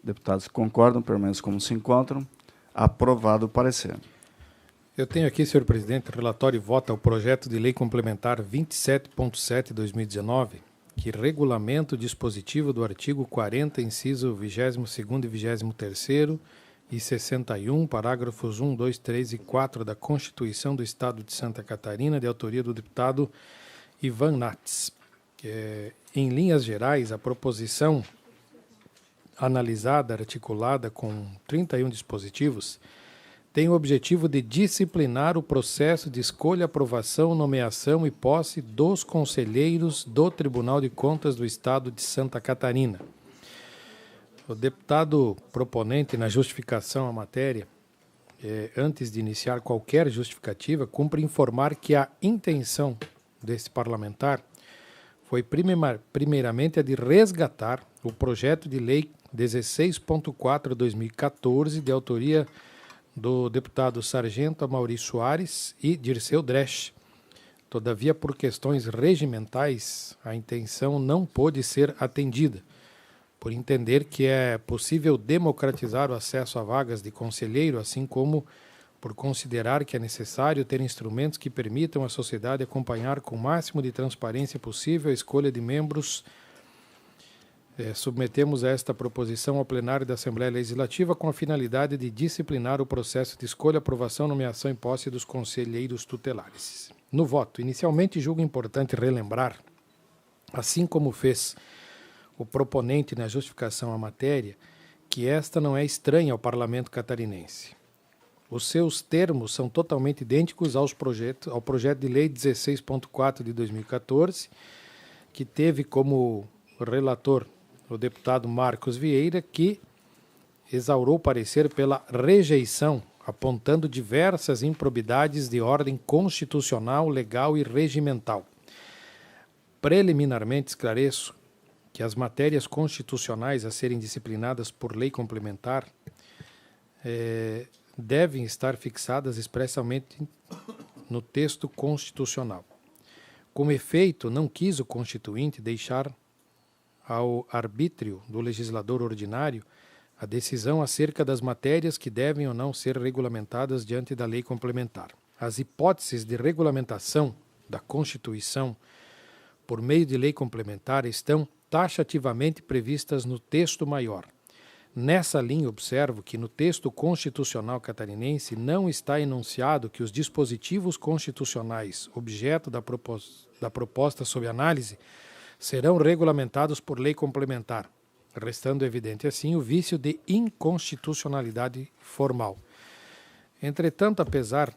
Deputados que concordam, permaneçam como se encontram. Aprovado o parecer. Eu tenho aqui, senhor presidente, relatório e voto ao projeto de lei complementar 27.7/2019, que regulamenta o dispositivo do artigo 40, inciso 22º e 23º e 61, parágrafos 1, 2, 3 e 4 da Constituição do Estado de Santa Catarina, de autoria do deputado Ivan Nats. Em linhas gerais, a proposição analisada, articulada com 31 dispositivos, tem o objetivo de disciplinar o processo de escolha, aprovação, nomeação e posse dos conselheiros do Tribunal de Contas do Estado de Santa Catarina. O deputado proponente, na justificação à matéria, antes de iniciar qualquer justificativa, cumpre informar que a intenção desse parlamentar foi primeiramente a de resgatar o projeto de lei 16.4/2014, de autoria do deputado Sargento Amaury Soares e Dirceu Dresch. Todavia, por questões regimentais, a intenção não pôde ser atendida, por entender que é possível democratizar o acesso a vagas de conselheiro, assim como por considerar que é necessário ter instrumentos que permitam à sociedade acompanhar com o máximo de transparência possível a escolha de membros. Submetemos esta proposição ao plenário da Assembleia Legislativa com a finalidade de disciplinar o processo de escolha, aprovação, nomeação e posse dos conselheiros tutelares. No voto, inicialmente julgo importante relembrar, assim como fez o proponente na justificação à matéria, que esta não é estranha ao Parlamento catarinense. Os seus termos são totalmente idênticos ao projeto de lei 16.4 de 2014, que teve como relator o deputado Marcos Vieira, que exaurou parecer pela rejeição apontando diversas improbidades de ordem constitucional, legal e regimental. Preliminarmente esclareço que as matérias constitucionais a serem disciplinadas por lei complementar devem estar fixadas expressamente no texto constitucional. Como efeito, não quis o Constituinte deixar ao arbítrio do legislador ordinário a decisão acerca das matérias que devem ou não ser regulamentadas diante da lei complementar. As hipóteses de regulamentação da Constituição por meio de lei complementar estão taxativamente previstas no texto maior. Nessa linha, observo que no texto constitucional catarinense não está enunciado que os dispositivos constitucionais objeto da proposta sob análise serão regulamentados por lei complementar, restando evidente assim o vício de inconstitucionalidade formal. Entretanto, apesar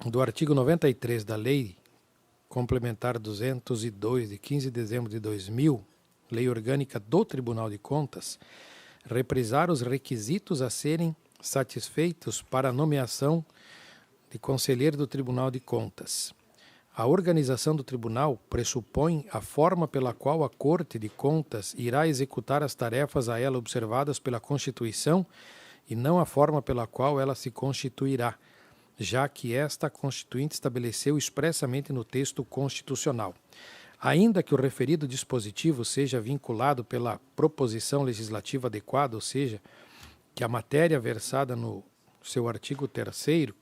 do artigo 93 da Lei Complementar 202, de 15 de dezembro de 2000, Lei Orgânica do Tribunal de Contas, reprisar os requisitos a serem satisfeitos para a nomeação de conselheiro do Tribunal de Contas. A organização do tribunal pressupõe a forma pela qual a Corte de Contas irá executar as tarefas a ela observadas pela Constituição e não a forma pela qual ela se constituirá, já que esta Constituinte estabeleceu expressamente no texto constitucional. Ainda que o referido dispositivo seja vinculado pela proposição legislativa adequada, ou seja, que a matéria versada no seu artigo 3º,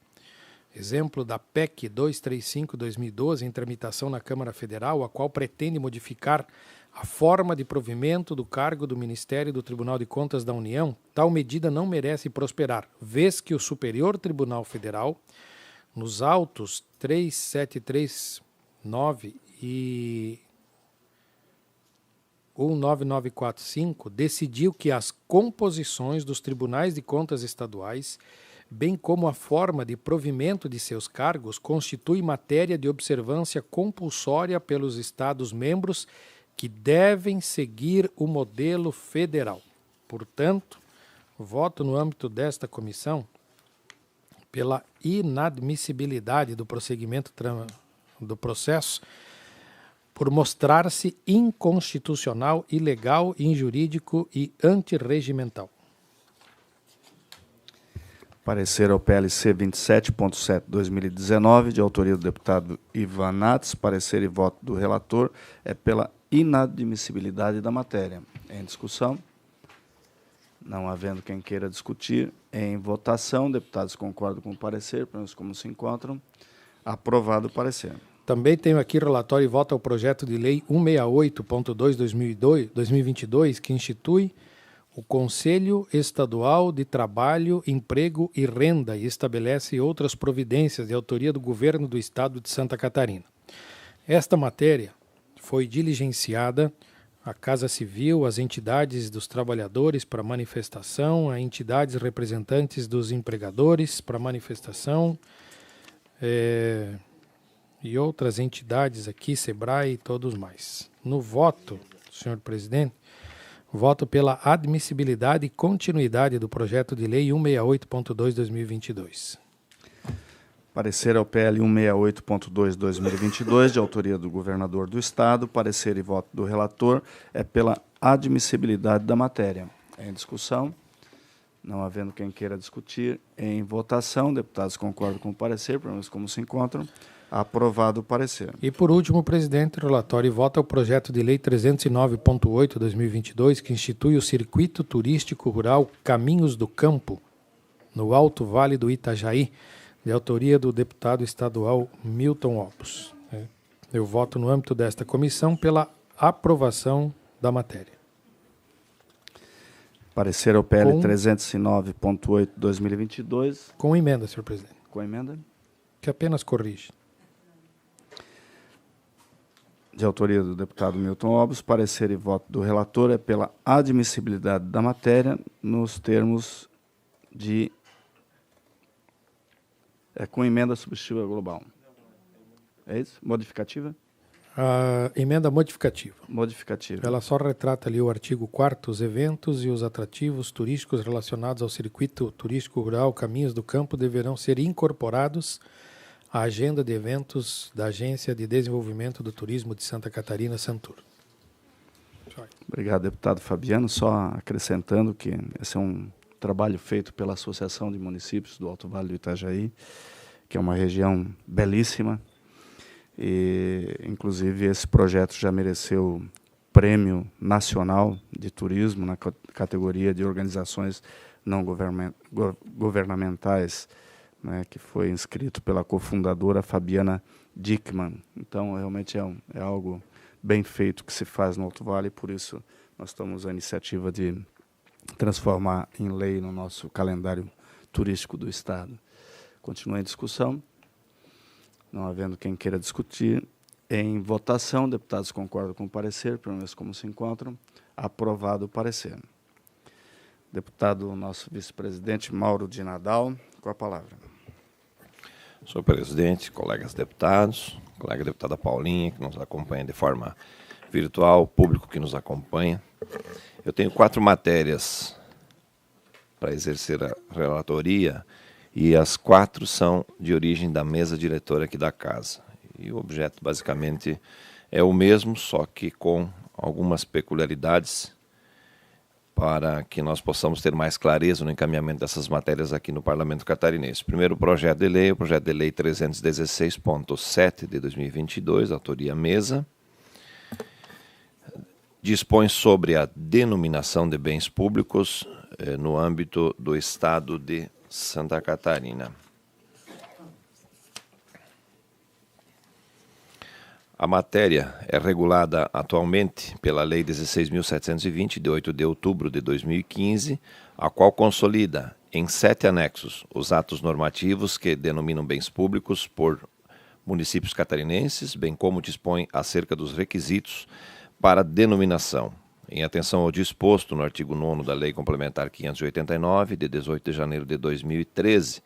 exemplo da PEC 235/2012, em tramitação na Câmara Federal, a qual pretende modificar a forma de provimento do cargo do Ministério do Tribunal de Contas da União, tal medida não merece prosperar, vez que o Superior Tribunal Federal, nos autos 3739 e 19945, decidiu que as composições dos tribunais de contas estaduais, bem como a forma de provimento de seus cargos, constitui matéria de observância compulsória pelos Estados-membros que devem seguir o modelo federal. Portanto, voto no âmbito desta comissão pela inadmissibilidade do prosseguimento do processo por mostrar-se inconstitucional, ilegal, injurídico e antirregimental. Parecer ao PLC 27.7/2019, de autoria do deputado Ivan Nats. Parecer e voto do relator é pela inadmissibilidade da matéria. Em discussão? Não havendo quem queira discutir, em votação, deputados concordam com o parecer, pelo menos como se encontram. Aprovado o parecer. Também tenho aqui relatório e voto ao projeto de lei 168.2/2022, que institui o Conselho Estadual de Trabalho, Emprego e Renda e estabelece outras providências de autoria do Governo do Estado de Santa Catarina. Esta matéria foi diligenciada à Casa Civil, às entidades dos trabalhadores para manifestação, a entidades representantes dos empregadores para manifestação, e outras entidades aqui, SEBRAE e todos mais. No voto, senhor presidente, voto pela admissibilidade e continuidade do projeto de lei 168.2/2022. Parecer ao PL 168.2/2022, de autoria do governador do Estado. Parecer e voto do relator é pela admissibilidade da matéria. Em discussão? Não havendo quem queira discutir, em votação, deputados concordam com o parecer, pelo menos como se encontram. Aprovado o parecer. E por último, presidente, relatório e voto ao projeto de lei 309.8/2022, que institui o Circuito Turístico Rural Caminhos do Campo, no Alto Vale do Itajaí, de autoria do deputado estadual Milton Opus. Eu voto no âmbito desta comissão pela aprovação da matéria. Parecer ao PL 309.8/2022. Com emenda, senhor presidente. Com emenda? Que apenas corrige. De autoria do deputado Milton Opus, parecer e voto do relator é pela admissibilidade da matéria nos termos de... com emenda substitutiva global. É isso? Modificativa? A emenda modificativa. Modificativa. Ela só retrata ali o artigo 4º, os eventos e os atrativos turísticos relacionados ao circuito turístico rural Caminhos do Campo deverão ser incorporados à agenda de eventos da Agência de Desenvolvimento do Turismo de Santa Catarina, Santur. Obrigado, deputado Fabiano. Só acrescentando que esse é um trabalho feito pela Associação de Municípios do Alto Vale do Itajaí, que é uma região belíssima. E, inclusive, esse projeto já mereceu Prêmio Nacional de Turismo na categoria de organizações não governamentais, né, que foi inscrito pela cofundadora Fabiana Dickmann. Então, realmente é algo bem feito que se faz no Alto Vale, por isso nós estamos a iniciativa de transformar em lei no nosso calendário turístico do Estado. Continua em discussão. Não havendo quem queira discutir, em votação, deputados concordam com o parecer, pelo menos como se encontram, aprovado o parecer. Deputado, nosso vice-presidente, Mauro de Nadal, com a palavra. Senhor presidente, colegas deputados, colega deputada Paulinha, que nos acompanha de forma virtual, público que nos acompanha. Eu tenho 4 matérias para exercer a relatoria, e as 4 são de origem da mesa diretora aqui da casa. E o objeto, basicamente, é o mesmo, só que com algumas peculiaridades para que nós possamos ter mais clareza no encaminhamento dessas matérias aqui no Parlamento Catarinense. Primeiro projeto de lei, o projeto de lei 316.7 de 2022, autoria mesa, dispõe sobre a denominação de bens públicos no âmbito do Estado de Santa Catarina. A matéria é regulada atualmente pela Lei 16.720, de 8 de outubro de 2015, a qual consolida em 7 anexos os atos normativos que denominam bens públicos por municípios catarinenses, bem como dispõe acerca dos requisitos para denominação, em atenção ao disposto no artigo 9º da Lei Complementar 589, de 18 de janeiro de 2013,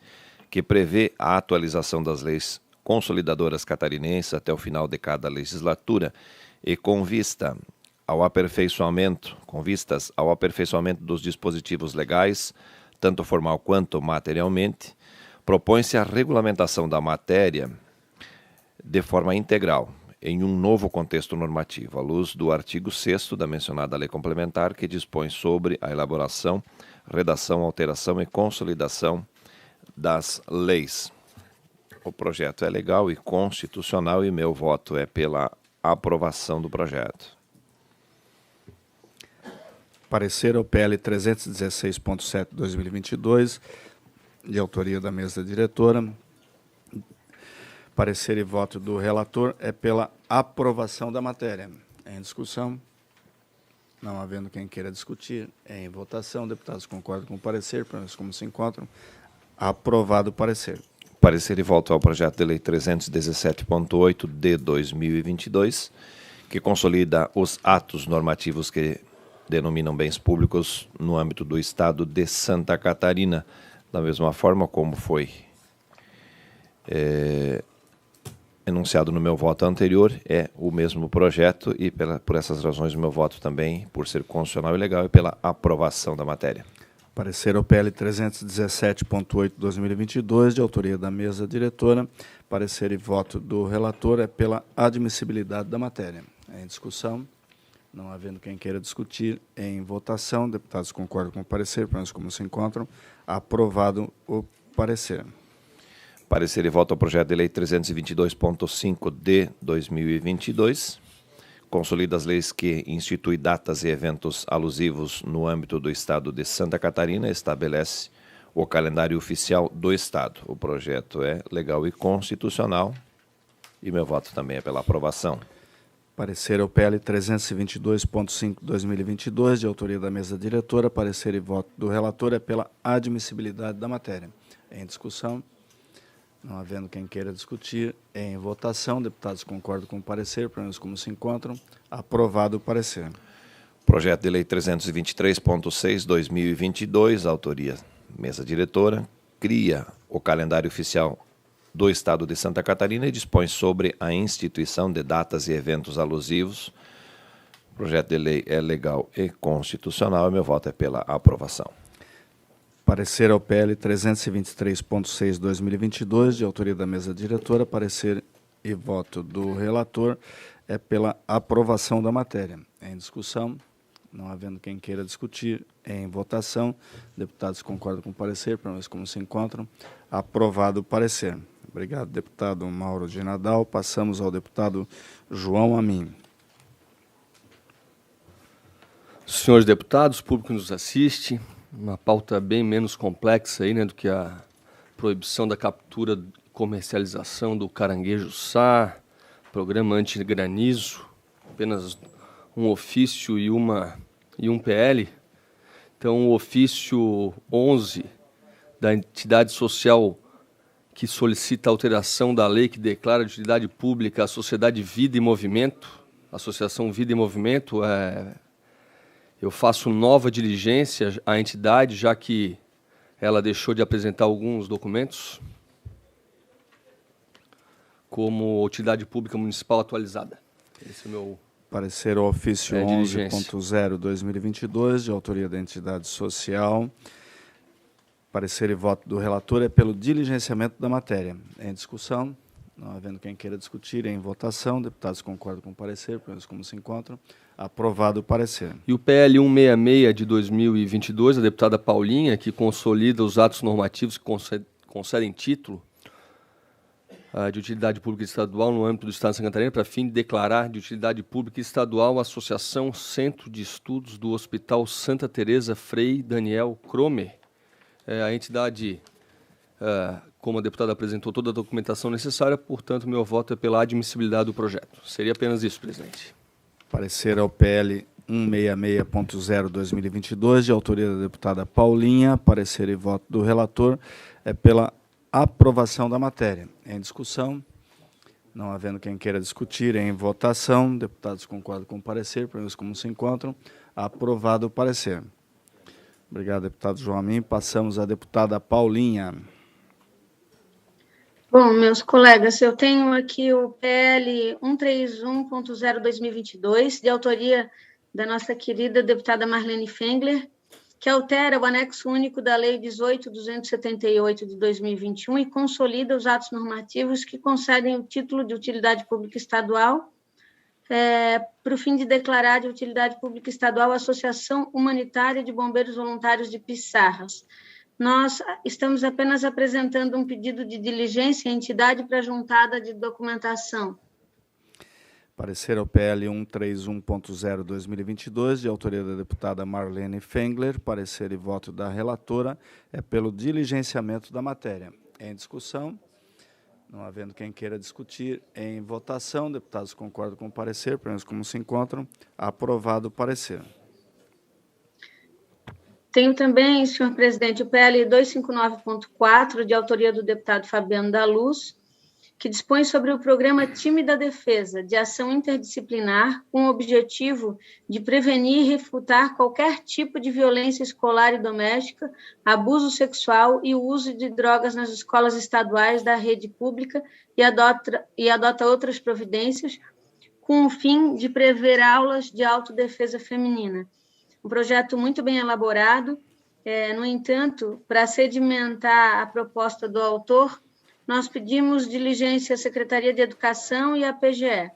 que prevê a atualização das leis consolidadoras catarinenses até o final de cada legislatura e com vistas ao aperfeiçoamento dos dispositivos legais, tanto formal quanto materialmente, propõe-se a regulamentação da matéria de forma integral, em um novo contexto normativo, à luz do artigo 6º da mencionada lei complementar, que dispõe sobre a elaboração, redação, alteração e consolidação das leis. O projeto é legal e constitucional e meu voto é pela aprovação do projeto. Parecer ao PL 316.7/2022, de autoria da mesa diretora. Parecer e voto do relator é pela aprovação da matéria. Em discussão, não havendo quem queira discutir, em votação, deputados concordam com o parecer, pelo menos como se encontram, aprovado o parecer. Parecer e voto ao projeto de lei 317.8 de 2022, que consolida os atos normativos que denominam bens públicos no âmbito do Estado de Santa Catarina, da mesma forma como foi enunciado no meu voto anterior, é o mesmo projeto e por essas razões o meu voto também, por ser constitucional e legal, é pela aprovação da matéria. Parecer ao PL 317.8/2022, de autoria da mesa diretora. Parecer e voto do relator é pela admissibilidade da matéria. Em discussão, não havendo quem queira discutir, em votação, deputados concordam com o parecer, pelo menos como se encontram, aprovado o parecer. Parecer e voto ao projeto de lei 322.5 de 2022, consolida as leis que instituem datas e eventos alusivos no âmbito do Estado de Santa Catarina, estabelece o calendário oficial do Estado. O projeto é legal e constitucional e meu voto também é pela aprovação. Parecer ao PL 322.5/2022, de autoria da mesa diretora. Parecer e voto do relator é pela admissibilidade da matéria. Em discussão, não havendo quem queira discutir, em votação, deputados concordam com o parecer, pelo menos como se encontram, aprovado o parecer. Projeto de lei 323.6/2022, autoria mesa diretora, cria o calendário oficial do Estado de Santa Catarina e dispõe sobre a instituição de datas e eventos alusivos. O projeto de lei é legal e constitucional e meu voto é pela aprovação. Parecer ao PL 323.6/2022, de autoria da mesa diretora. Parecer e voto do relator é pela aprovação da matéria. Em discussão, não havendo quem queira discutir, em votação. Deputados concordam com o parecer, pelo menos como se encontram. Aprovado o parecer. Obrigado, deputado Mauro de Nadal. Passamos ao deputado João Amin. Senhores deputados, público que nos assiste, uma pauta bem menos complexa aí, né, do que a proibição da captura e comercialização do caranguejo-sá, programa anti-granizo, apenas um ofício e um PL. Então, o ofício 11 da entidade social que solicita a alteração da lei que declara de utilidade pública a Sociedade Vida e Movimento, Associação Vida e Movimento, eu faço nova diligência à entidade, já que ela deixou de apresentar alguns documentos, como utilidade pública municipal atualizada. Esse é o meu parecer ao ofício 11.0/2022, de autoria da entidade social. Parecer e voto do relator é pelo diligenciamento da matéria. Em discussão, não havendo quem queira discutir, em votação. Deputados concordam com o parecer, pelo menos como se encontram. Aprovado o parecer. E o PL 166 de 2022, a deputada Paulinha, que consolida os atos normativos que concedem título de utilidade pública estadual no âmbito do Estado de Santa Catarina, para fim de declarar de utilidade pública estadual a Associação Centro de Estudos do Hospital Santa Teresa Frei Daniel Cromer. A entidade, como a deputada apresentou toda a documentação necessária, portanto, meu voto é pela admissibilidade do projeto. Seria apenas isso, presidente. Parecer ao PL 166.0/2022, de autoria da deputada Paulinha. Parecer e voto do relator é pela aprovação da matéria. Em discussão, não havendo quem queira discutir, em votação. Deputados concordam com o parecer, pelo menos como se encontram. Aprovado o parecer. Obrigado, deputado João Amin. Passamos à deputada Paulinha. Bom, meus colegas, eu tenho aqui o PL 131.0/2022, de autoria da nossa querida deputada Marlene Fengler, que altera o anexo único da Lei 18.278 de 2021 e consolida os atos normativos que concedem o título de utilidade pública estadual para o fim de declarar de utilidade pública estadual a Associação Humanitária de Bombeiros Voluntários de Pissarras. Nós estamos apenas apresentando um pedido de diligência à entidade para juntada de documentação. Parecer ao PL 131.0/2022, de autoria da deputada Marlene Fengler. Parecer e voto da relatora é pelo diligenciamento da matéria. Em discussão, não havendo quem queira discutir, em votação. Deputados concordam com o parecer, pelo menos como se encontram. Aprovado o parecer. Tenho também, senhor presidente, o PL 259.4, de autoria do deputado Fabiano da Luz, que dispõe sobre o programa Time da Defesa, de ação interdisciplinar, com o objetivo de prevenir e refutar qualquer tipo de violência escolar e doméstica, abuso sexual e o uso de drogas nas escolas estaduais da rede pública e adota outras providências, com o fim de prever aulas de autodefesa feminina. Um projeto muito bem elaborado, no entanto, para sedimentar a proposta do autor, nós pedimos diligência à Secretaria de Educação e à PGE.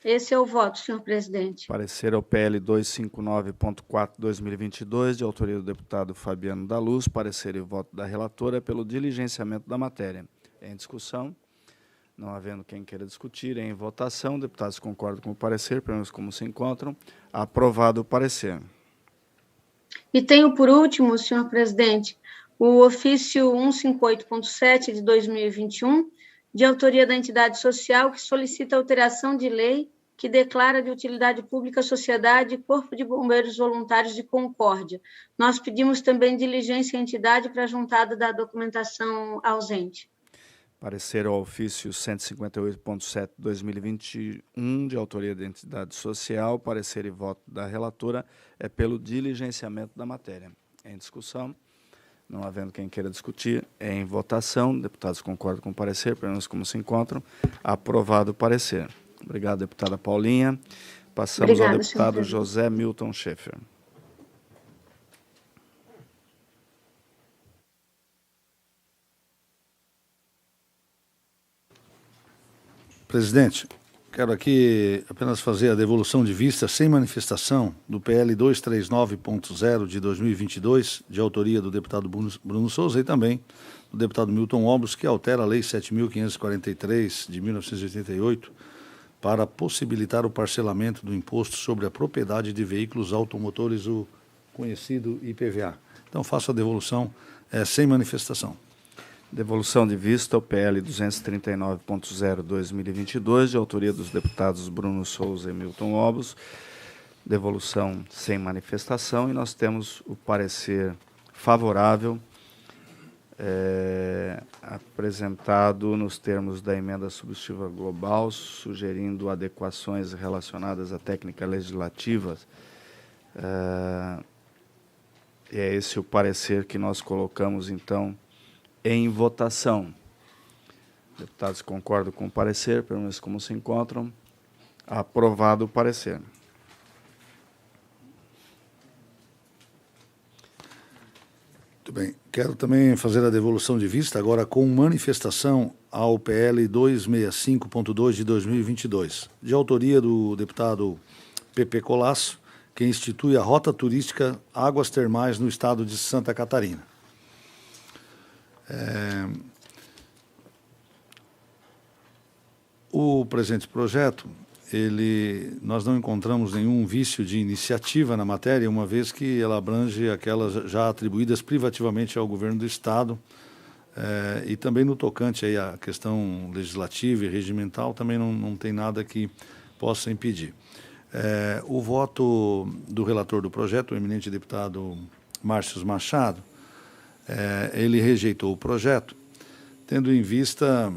Esse é o voto, senhor presidente. Parecer ao PL 259.4/2022, de autoria do deputado Fabiano da Luz. Parecer e voto da relatora pelo diligenciamento da matéria. Em discussão, não havendo quem queira discutir, em votação. Deputados concordam com o parecer, pelo menos como se encontram. Aprovado o parecer. E tenho, por último, senhor presidente, o ofício 158.7 de 2021, de autoria da entidade social, que solicita alteração de lei que declara de utilidade pública a Sociedade Corpo de Bombeiros Voluntários de Concórdia. Nós pedimos também diligência à entidade para a juntada da documentação ausente. Parecer ao ofício 158.7 de 2021, de autoria da entidade social. Parecer e voto da relatora é pelo diligenciamento da matéria. Em discussão, Não havendo quem queira discutir, é em votação. Deputados concordam com o parecer, pelo menos como se encontram. Aprovado o parecer. Obrigado, deputada Paulinha. Passamos Obrigada, ao deputado senhor José Milton Schaeffer. Presidente, quero aqui apenas fazer a devolução de vista sem manifestação do PL 239.0 de 2022, de autoria do deputado Bruno Souza e também do deputado Milton Obros, que altera a Lei 7.543 de 1988 para possibilitar o parcelamento do imposto sobre a propriedade de veículos automotores, o conhecido IPVA. Então, faço a devolução sem manifestação. Devolução de vista ao PL 239.0/2022, de autoria dos deputados Bruno Souza e Milton Obros. Devolução sem manifestação, e nós temos o parecer favorável apresentado nos termos da emenda substitutiva global, sugerindo adequações relacionadas à técnica legislativa. E é esse o parecer que nós colocamos, então, em votação. Deputados concordam com o parecer, pelo menos como se encontram. Aprovado o parecer. Muito bem. Quero também fazer a devolução de vista, agora com manifestação, ao PL 265.2 de 2022, de autoria do deputado Pepe Colasso, que institui a Rota Turística Águas Termais no estado de Santa Catarina. O presente projeto, nós não encontramos nenhum vício de iniciativa na matéria, uma vez que ela abrange aquelas já atribuídas privativamente ao governo do estado, e também no tocante aí à questão legislativa e regimental, também não tem nada que possa impedir. O voto do relator do projeto, o eminente deputado Márcio Machado, ele rejeitou o projeto, tendo em vista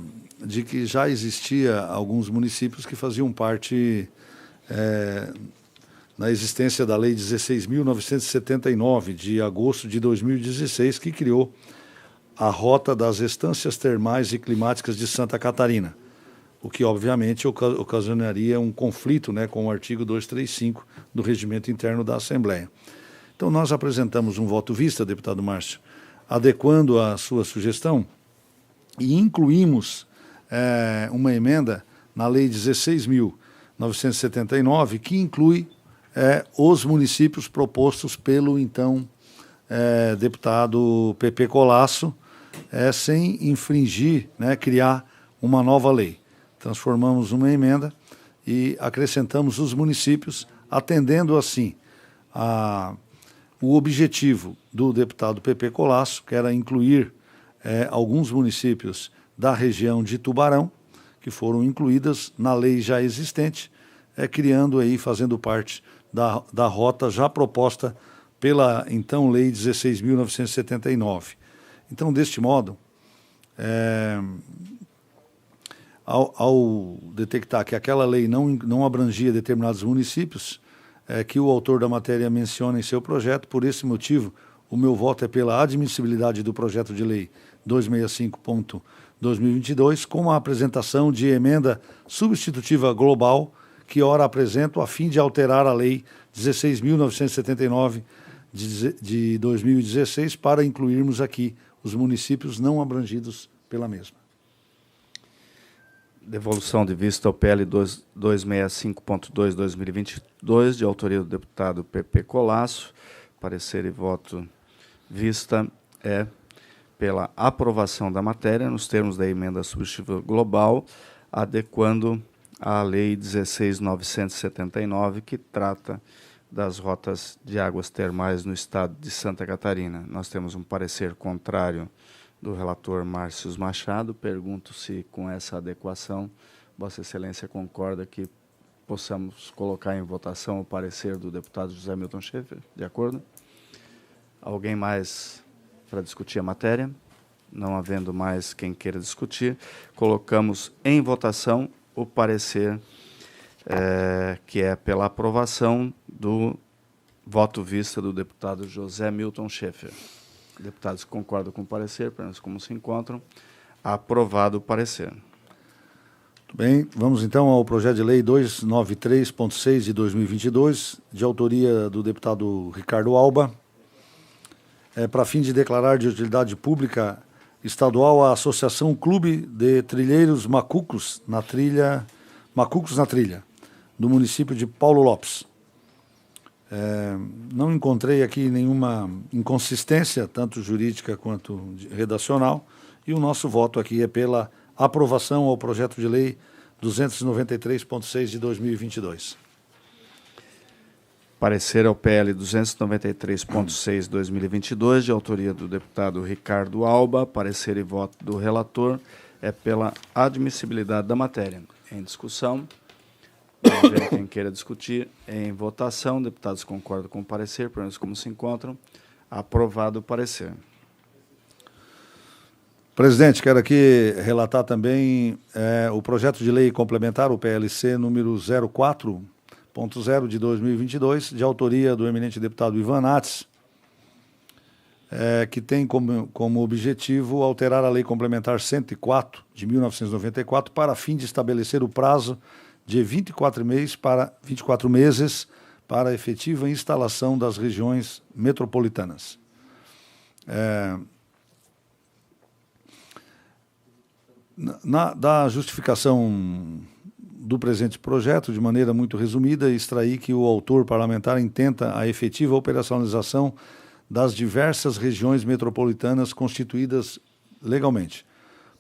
de que já existia alguns municípios que faziam parte na existência da Lei 16.979, de agosto de 2016, que criou a Rota das Estâncias Termais e Climáticas de Santa Catarina, o que, obviamente, ocasionaria um conflito, né, com o artigo 235 do Regimento Interno da Assembleia. Então, nós apresentamos um voto vista, deputado Márcio, adequando a sua sugestão, e incluímos uma emenda na Lei 16.979, que inclui os municípios propostos pelo, então, deputado Pepe Colasso, sem infringir, né, criar uma nova lei. Transformamos uma emenda e acrescentamos os municípios, atendendo, assim, o objetivo do deputado Pepe Colasso, que era incluir alguns municípios da região de Tubarão, que foram incluídas na lei já existente, criando aí, fazendo parte da rota já proposta pela, então, Lei 16.979. Então, deste modo, ao detectar que aquela lei não abrangia determinados municípios, que o autor da matéria menciona em seu projeto, por esse motivo, o meu voto é pela admissibilidade do projeto de lei 265.2022, com a apresentação de emenda substitutiva global, que ora apresento a fim de alterar a Lei 16.979 de 2016, para incluirmos aqui os municípios não abrangidos pela mesma. Devolução de vista ao PL 265.2/2022, de autoria do deputado Pepe Colasso. Parecer e voto vista é pela aprovação da matéria, nos termos da emenda substitutiva global, adequando a Lei 16.979, que trata das rotas de águas termais no estado de Santa Catarina. Nós temos um parecer contrário do relator Márcio Machado. Pergunto se, com essa adequação, Vossa Excelência concorda que possamos colocar em votação o parecer do deputado José Milton Schaeffer. De acordo? Alguém mais para discutir a matéria? Não havendo mais quem queira discutir, colocamos em votação o parecer que é pela aprovação do voto vista do deputado José Milton Schaeffer. Deputados que concordam com o parecer, pelo menos como se encontram, aprovado o parecer. Muito bem, vamos então ao projeto de lei 293.6 de 2022, de autoria do deputado Ricardo Alba, para fim de declarar de utilidade pública estadual a Associação Clube de Trilheiros Macucos na Trilha, do município de Paulo Lopes. Não encontrei aqui nenhuma inconsistência, tanto jurídica quanto redacional, e o nosso voto aqui é pela aprovação ao projeto de lei 293.6 de 2022. Parecer ao PL 293.6 de 2022, de autoria do deputado Ricardo Alba. Parecer e voto do relator é pela admissibilidade da matéria. Em discussão, vamos ver quem queira discutir. Em votação, deputados concordam com o parecer, pelo menos como se encontram. Aprovado o parecer. Presidente, quero aqui relatar também o projeto de lei complementar, o PLC número 04.0 de 2022, de autoria do eminente deputado Ivan Nats, que tem como objetivo alterar a Lei Complementar 104 de 1994 para fim de estabelecer o prazo de 24 meses para a efetiva instalação das regiões metropolitanas. Da justificação do presente projeto, de maneira muito resumida, extraí que o autor parlamentar intenta a efetiva operacionalização das diversas regiões metropolitanas constituídas legalmente.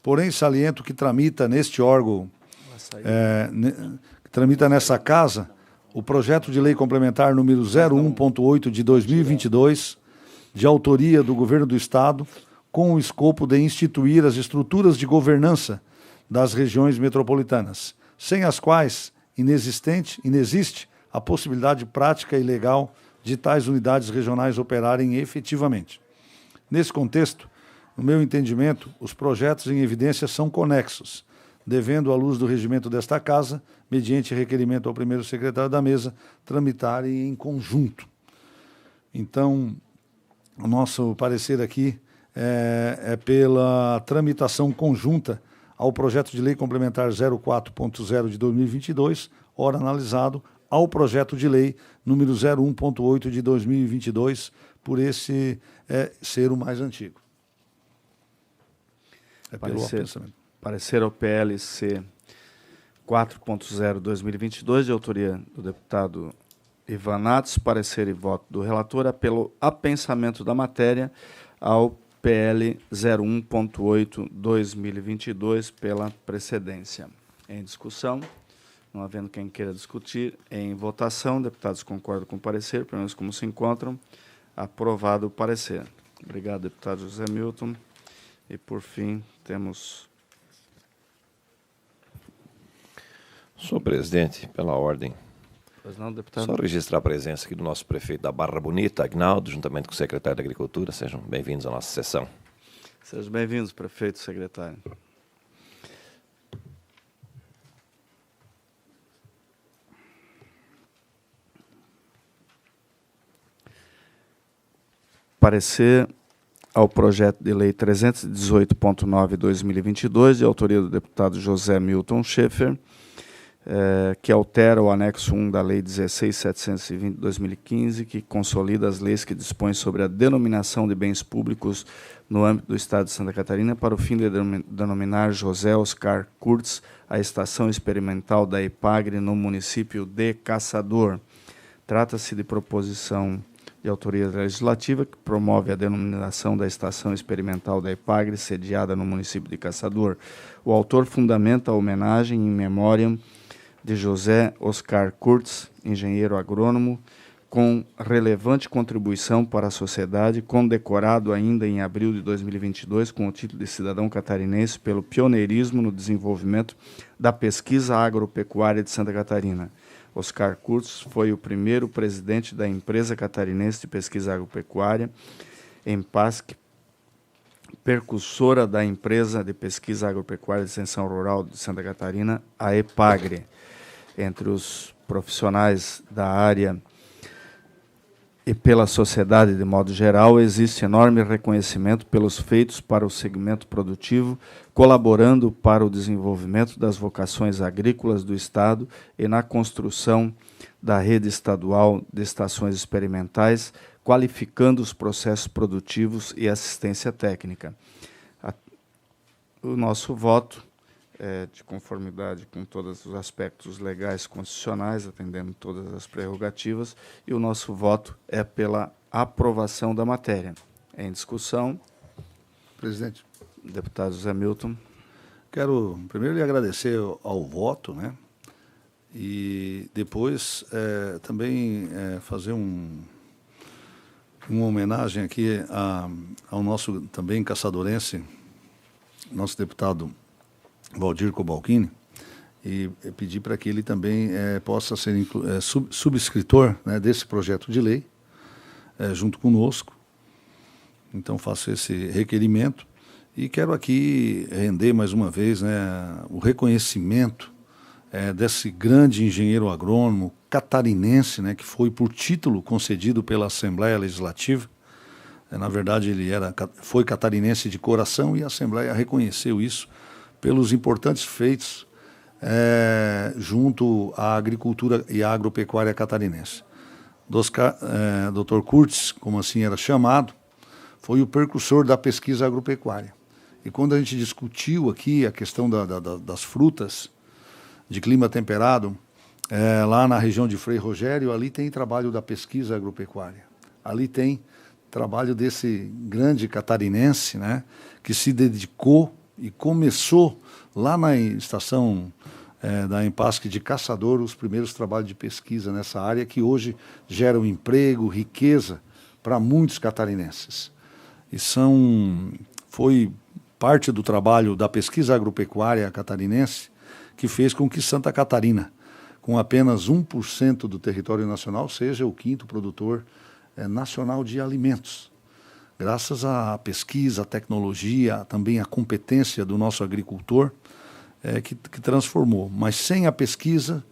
Porém, saliento que tramita neste órgão, que tramita nessa casa, o projeto de lei complementar número 01.8 de 2022, de autoria do Governo do Estado, com o escopo de instituir as estruturas de governança das regiões metropolitanas, sem as quais inexiste a possibilidade prática e legal de tais unidades regionais operarem efetivamente. Nesse contexto, no meu entendimento, os projetos em evidência são conexos, devendo, à luz do regimento desta Casa, mediante requerimento ao primeiro secretário da mesa, tramitarem em conjunto. Então, o nosso parecer aqui é pela tramitação conjunta ao projeto de lei complementar 04.0 de 2022, ora analisado, ao projeto de lei número 01.8 de 2022, por esse ser o mais antigo. Parecer ao PLC 4.0 2022, de autoria do deputado Ivan Nats. Parecer e voto do relator é pelo apensamento da matéria ao PL 01.8 2022 pela precedência. Em discussão, não havendo quem queira discutir, em votação, deputados concordam com o parecer, pelo menos como se encontram, aprovado o parecer. Obrigado, deputado José Milton. E, por fim, temos... Senhor presidente, pela ordem, Pois não, deputado? só registrar a presença aqui do nosso prefeito da Barra Bonita, Agnaldo, juntamente com o secretário da Agricultura. Sejam bem-vindos à nossa sessão. Sejam bem-vindos, prefeito e secretário. Parecer ao projeto de lei 318.9/2022, de autoria do deputado José Milton Schaeffer, que altera o anexo 1 da Lei 16.720/2015, que consolida as leis que dispõem sobre a denominação de bens públicos no âmbito do Estado de Santa Catarina, para o fim de denominar José Oscar Kurtz a estação experimental da EPAGRE no município de Caçador. Trata-se de proposição de autoria legislativa que promove a denominação da estação experimental da EPAGRE, sediada no município de Caçador. O autor fundamenta a homenagem em memória de José Oscar Kurtz, engenheiro agrônomo, com relevante contribuição para a sociedade, condecorado ainda em abril de 2022 com o título de cidadão catarinense pelo pioneirismo no desenvolvimento da pesquisa agropecuária de Santa Catarina. Oscar Kurtz foi o primeiro presidente da Empresa Catarinense de Pesquisa Agropecuária, EMPASC, percussora da Empresa de Pesquisa Agropecuária de Extensão Rural de Santa Catarina, a EPAGRE. Entre os profissionais da área e pela sociedade de modo geral, existe enorme reconhecimento pelos feitos para o segmento produtivo, colaborando para o desenvolvimento das vocações agrícolas do Estado e na construção da rede estadual de estações experimentais, qualificando os processos produtivos e assistência técnica. O nosso voto é de conformidade com todos os aspectos legais constitucionais, atendendo todas as prerrogativas, e o nosso voto é pela aprovação da matéria. Em discussão. Presidente. Deputado José Milton. Quero primeiro lhe agradecer ao voto, né? E depois também fazer uma homenagem aqui ao nosso também caçadorense, nosso deputado Valdir Cobalcini, e pedir para que ele também possa ser subscritor, né, desse projeto de lei, junto conosco. Então faço esse requerimento e quero aqui render mais uma vez, né, o reconhecimento desse grande engenheiro agrônomo catarinense, né, que foi por título concedido pela Assembleia Legislativa. Na verdade, ele foi catarinense de coração e a Assembleia reconheceu isso pelos importantes feitos junto à agricultura e à agropecuária catarinense. Dr. Kurtz, como assim era chamado, foi o precursor da pesquisa agropecuária. E quando a gente discutiu aqui a questão das frutas de clima temperado, lá na região de Frei Rogério, ali tem trabalho da pesquisa agropecuária. Ali tem trabalho desse grande catarinense, né, que se dedicou e começou lá na estação da Empasque de Caçador os primeiros trabalhos de pesquisa nessa área, que hoje geram emprego, riqueza para muitos catarinenses. E foi parte do trabalho da pesquisa agropecuária catarinense que fez com que Santa Catarina, com apenas 1% do território nacional, seja o 5º produtor nacional de alimentos. Graças à pesquisa, à tecnologia, também à competência do nosso agricultor, que transformou. Mas sem a pesquisa,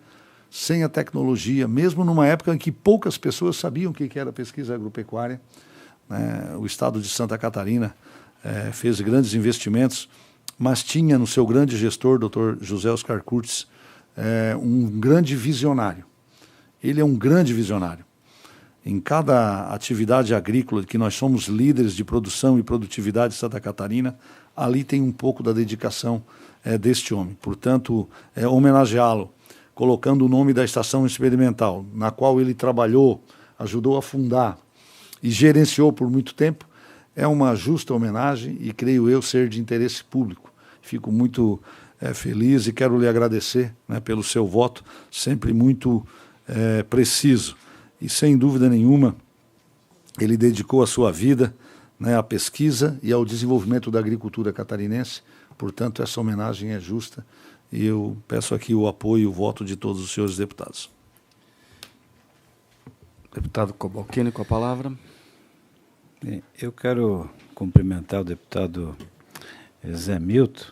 sem a tecnologia, mesmo numa época em que poucas pessoas sabiam o que era pesquisa agropecuária, né, o estado de Santa Catarina fez grandes investimentos, mas tinha no seu grande gestor, Dr. José Oscar Kurtz, um grande visionário. Ele é um grande visionário. Em cada atividade agrícola que nós somos líderes de produção e produtividade de Santa Catarina, ali tem um pouco da dedicação deste homem. Portanto, homenageá-lo, colocando o nome da estação experimental, na qual ele trabalhou, ajudou a fundar e gerenciou por muito tempo, é uma justa homenagem e creio eu ser de interesse público. Fico muito feliz e quero lhe agradecer, né, pelo seu voto, sempre muito preciso. E, sem dúvida nenhuma, ele dedicou a sua vida, né, à pesquisa e ao desenvolvimento da agricultura catarinense. Portanto, essa homenagem é justa e eu peço aqui o apoio e o voto de todos os senhores deputados. Deputado Cobalcini, com a palavra. Eu quero cumprimentar o deputado Zé Milton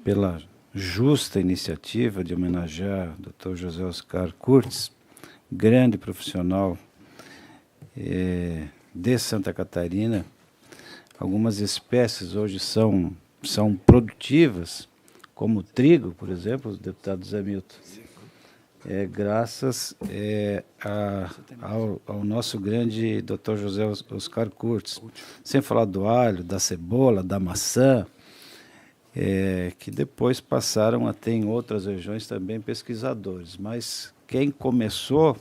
pela justa iniciativa de homenagear o Dr. José Oscar Kurtz, grande profissional de Santa Catarina. Algumas espécies hoje são produtivas, como o trigo, por exemplo, o deputado Zé Milton. Graças ao nosso grande Dr. José Oscar Kurtz. Sem falar do alho, da cebola, da maçã, que depois passaram a ter em outras regiões também pesquisadores. Mas quem começou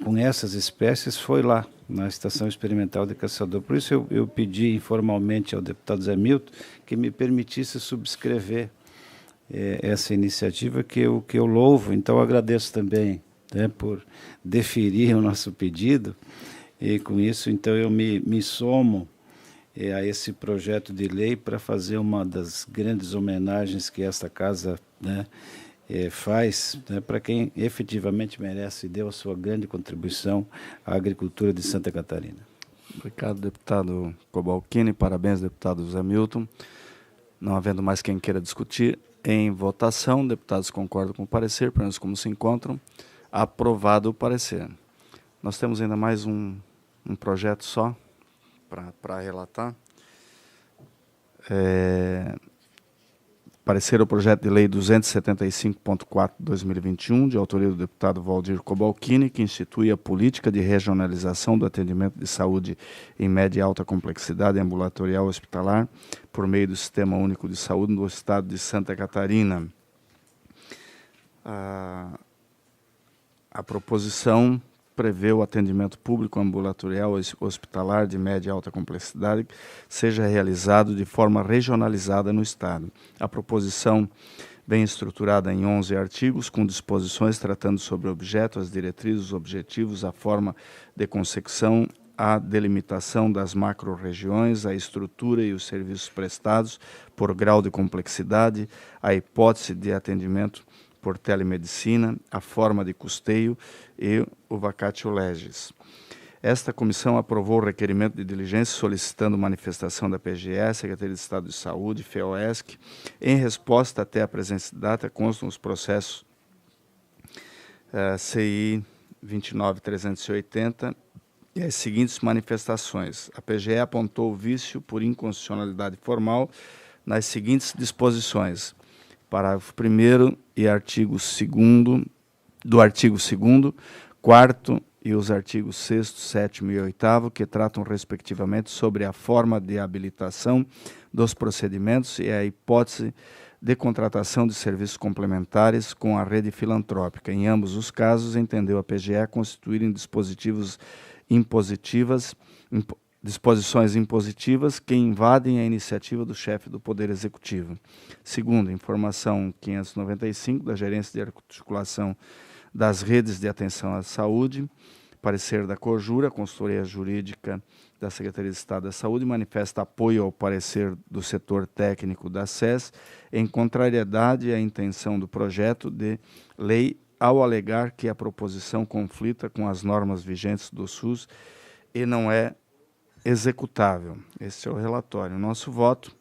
com essas espécies foi lá, na Estação Experimental de Caçador. Por isso eu pedi informalmente ao deputado Zé Milton que me permitisse subscrever essa iniciativa que eu louvo. Então agradeço também, né, por deferir o nosso pedido, e com isso então eu me somo a esse projeto de lei para fazer uma das grandes homenagens que esta casa, né, faz, né, para quem efetivamente merece e deu a sua grande contribuição à agricultura de Santa Catarina. Obrigado, deputado Cobalcini. Parabéns, deputado José Milton. Não havendo mais quem queira discutir, em votação, deputados concordam com o parecer, pelo menos como se encontram. Aprovado o parecer. Nós temos ainda mais um projeto só para relatar. Parecer o projeto de lei 275.4/2021, de autoria do deputado Valdir Cobalcini, que institui a política de regionalização do atendimento de saúde em média e alta complexidade ambulatorial hospitalar por meio do Sistema Único de Saúde no estado de Santa Catarina. A proposição prevê o atendimento público ambulatorial hospitalar de média e alta complexidade seja realizado de forma regionalizada no Estado. A proposição bem estruturada em 11 artigos, com disposições tratando sobre o objeto, as diretrizes, os objetivos, a forma de consecução, a delimitação das macro-regiões, a estrutura e os serviços prestados por grau de complexidade, a hipótese de atendimento por telemedicina, a forma de custeio e o vacatio legis. Esta comissão aprovou o requerimento de diligência solicitando manifestação da PGE, Secretaria de Estado de Saúde, FEOESC. Em resposta até a presença de data, constam os processos CI 29380 e as seguintes manifestações. A PGE apontou o vício por inconstitucionalidade formal nas seguintes disposições. Parágrafo 1º e artigo 2º, do artigo 2º, 4º e os artigos 6º, 7º e 8º, que tratam respectivamente sobre a forma de habilitação dos procedimentos e a hipótese de contratação de serviços complementares com a rede filantrópica. Em ambos os casos, entendeu a PGE constituírem disposições impositivas que invadem a iniciativa do chefe do Poder Executivo. Segundo, informação 595 da Gerência de Articulação das Redes de Atenção à Saúde, parecer da Cojura, consultoria jurídica da Secretaria de Estado da Saúde, manifesta apoio ao parecer do setor técnico da SES em contrariedade à intenção do projeto de lei ao alegar que a proposição conflita com as normas vigentes do SUS e não é executável. Esse é o relatório. Nosso voto.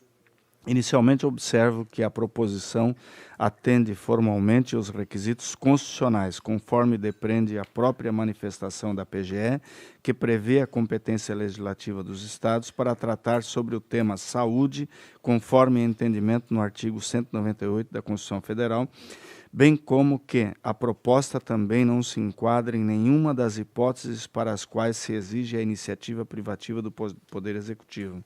Inicialmente, observo que a proposição atende formalmente os requisitos constitucionais, conforme depreende a própria manifestação da PGE, que prevê a competência legislativa dos Estados para tratar sobre o tema saúde, conforme entendimento no artigo 198 da Constituição Federal, bem como que a proposta também não se enquadra em nenhuma das hipóteses para as quais se exige a iniciativa privativa do Poder Executivo.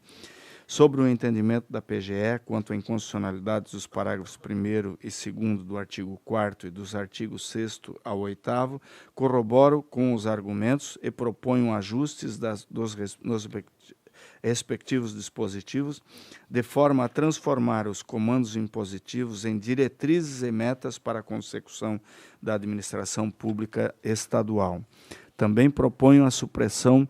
Sobre o entendimento da PGE quanto à inconstitucionalidade dos parágrafos 1º e 2º do artigo 4º e dos artigos 6º ao 8º, corroboro com os argumentos e proponho ajustes dos respectivos dispositivos, de forma a transformar os comandos impositivos em diretrizes e metas para a consecução da administração pública estadual. Também proponho a supressão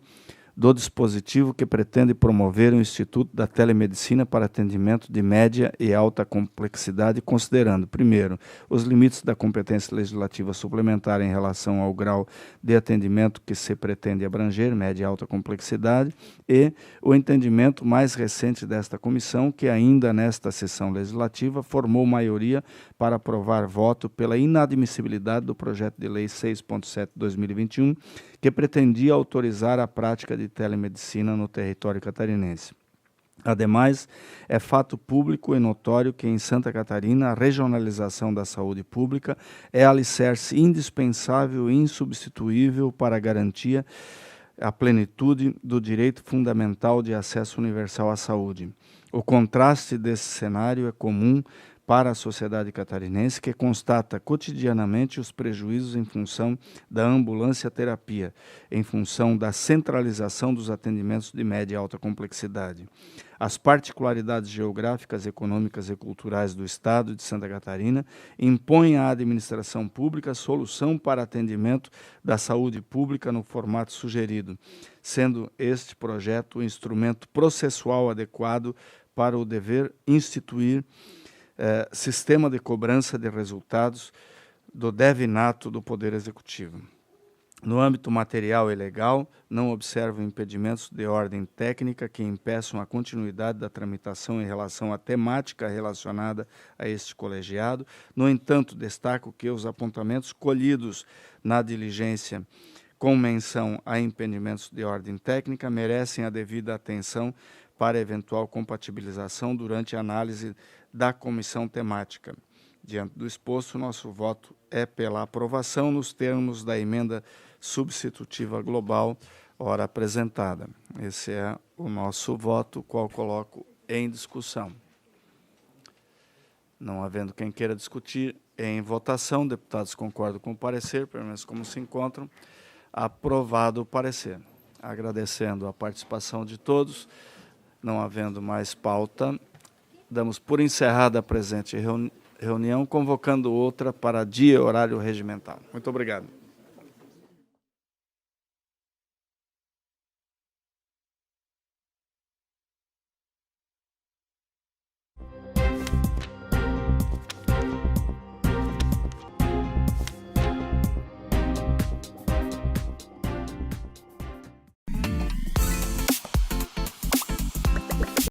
do dispositivo que pretende promover o Instituto da Telemedicina para atendimento de média e alta complexidade, considerando, primeiro, os limites da competência legislativa suplementar em relação ao grau de atendimento que se pretende abranger, média e alta complexidade, e o entendimento mais recente desta comissão, que ainda nesta sessão legislativa formou maioria para aprovar voto pela inadmissibilidade do projeto de lei 6.7/2021, que pretendia autorizar a prática de telemedicina no território catarinense. Ademais, é fato público e notório que em Santa Catarina a regionalização da saúde pública é alicerce indispensável e insubstituível para a garantia a plenitude do direito fundamental de acesso universal à saúde. O contraste desse cenário é comum para a sociedade catarinense, que constata cotidianamente os prejuízos em função da ambulância-terapia, em função da centralização dos atendimentos de média e alta complexidade. As particularidades geográficas, econômicas e culturais do Estado de Santa Catarina impõem à administração pública solução para atendimento da saúde pública no formato sugerido, sendo este projeto o instrumento processual adequado para o dever instituir sistema de cobrança de resultados do devinato do Poder Executivo. No âmbito material e legal, não observo impedimentos de ordem técnica que impeçam a continuidade da tramitação em relação à temática relacionada a este colegiado. No entanto, destaco que os apontamentos colhidos na diligência com menção a impedimentos de ordem técnica, merecem a devida atenção para eventual compatibilização durante a análise da comissão temática. Diante do exposto, nosso voto é pela aprovação nos termos da emenda substitutiva global ora apresentada. Esse é o nosso voto, qual coloco em discussão. Não havendo quem queira discutir, em votação, deputados concordam com o parecer, pelo menos como se encontram, aprovado o parecer. Agradecendo a participação de todos, não havendo mais pauta, damos por encerrada a presente reunião, convocando outra para dia e horário regimental. Muito obrigado.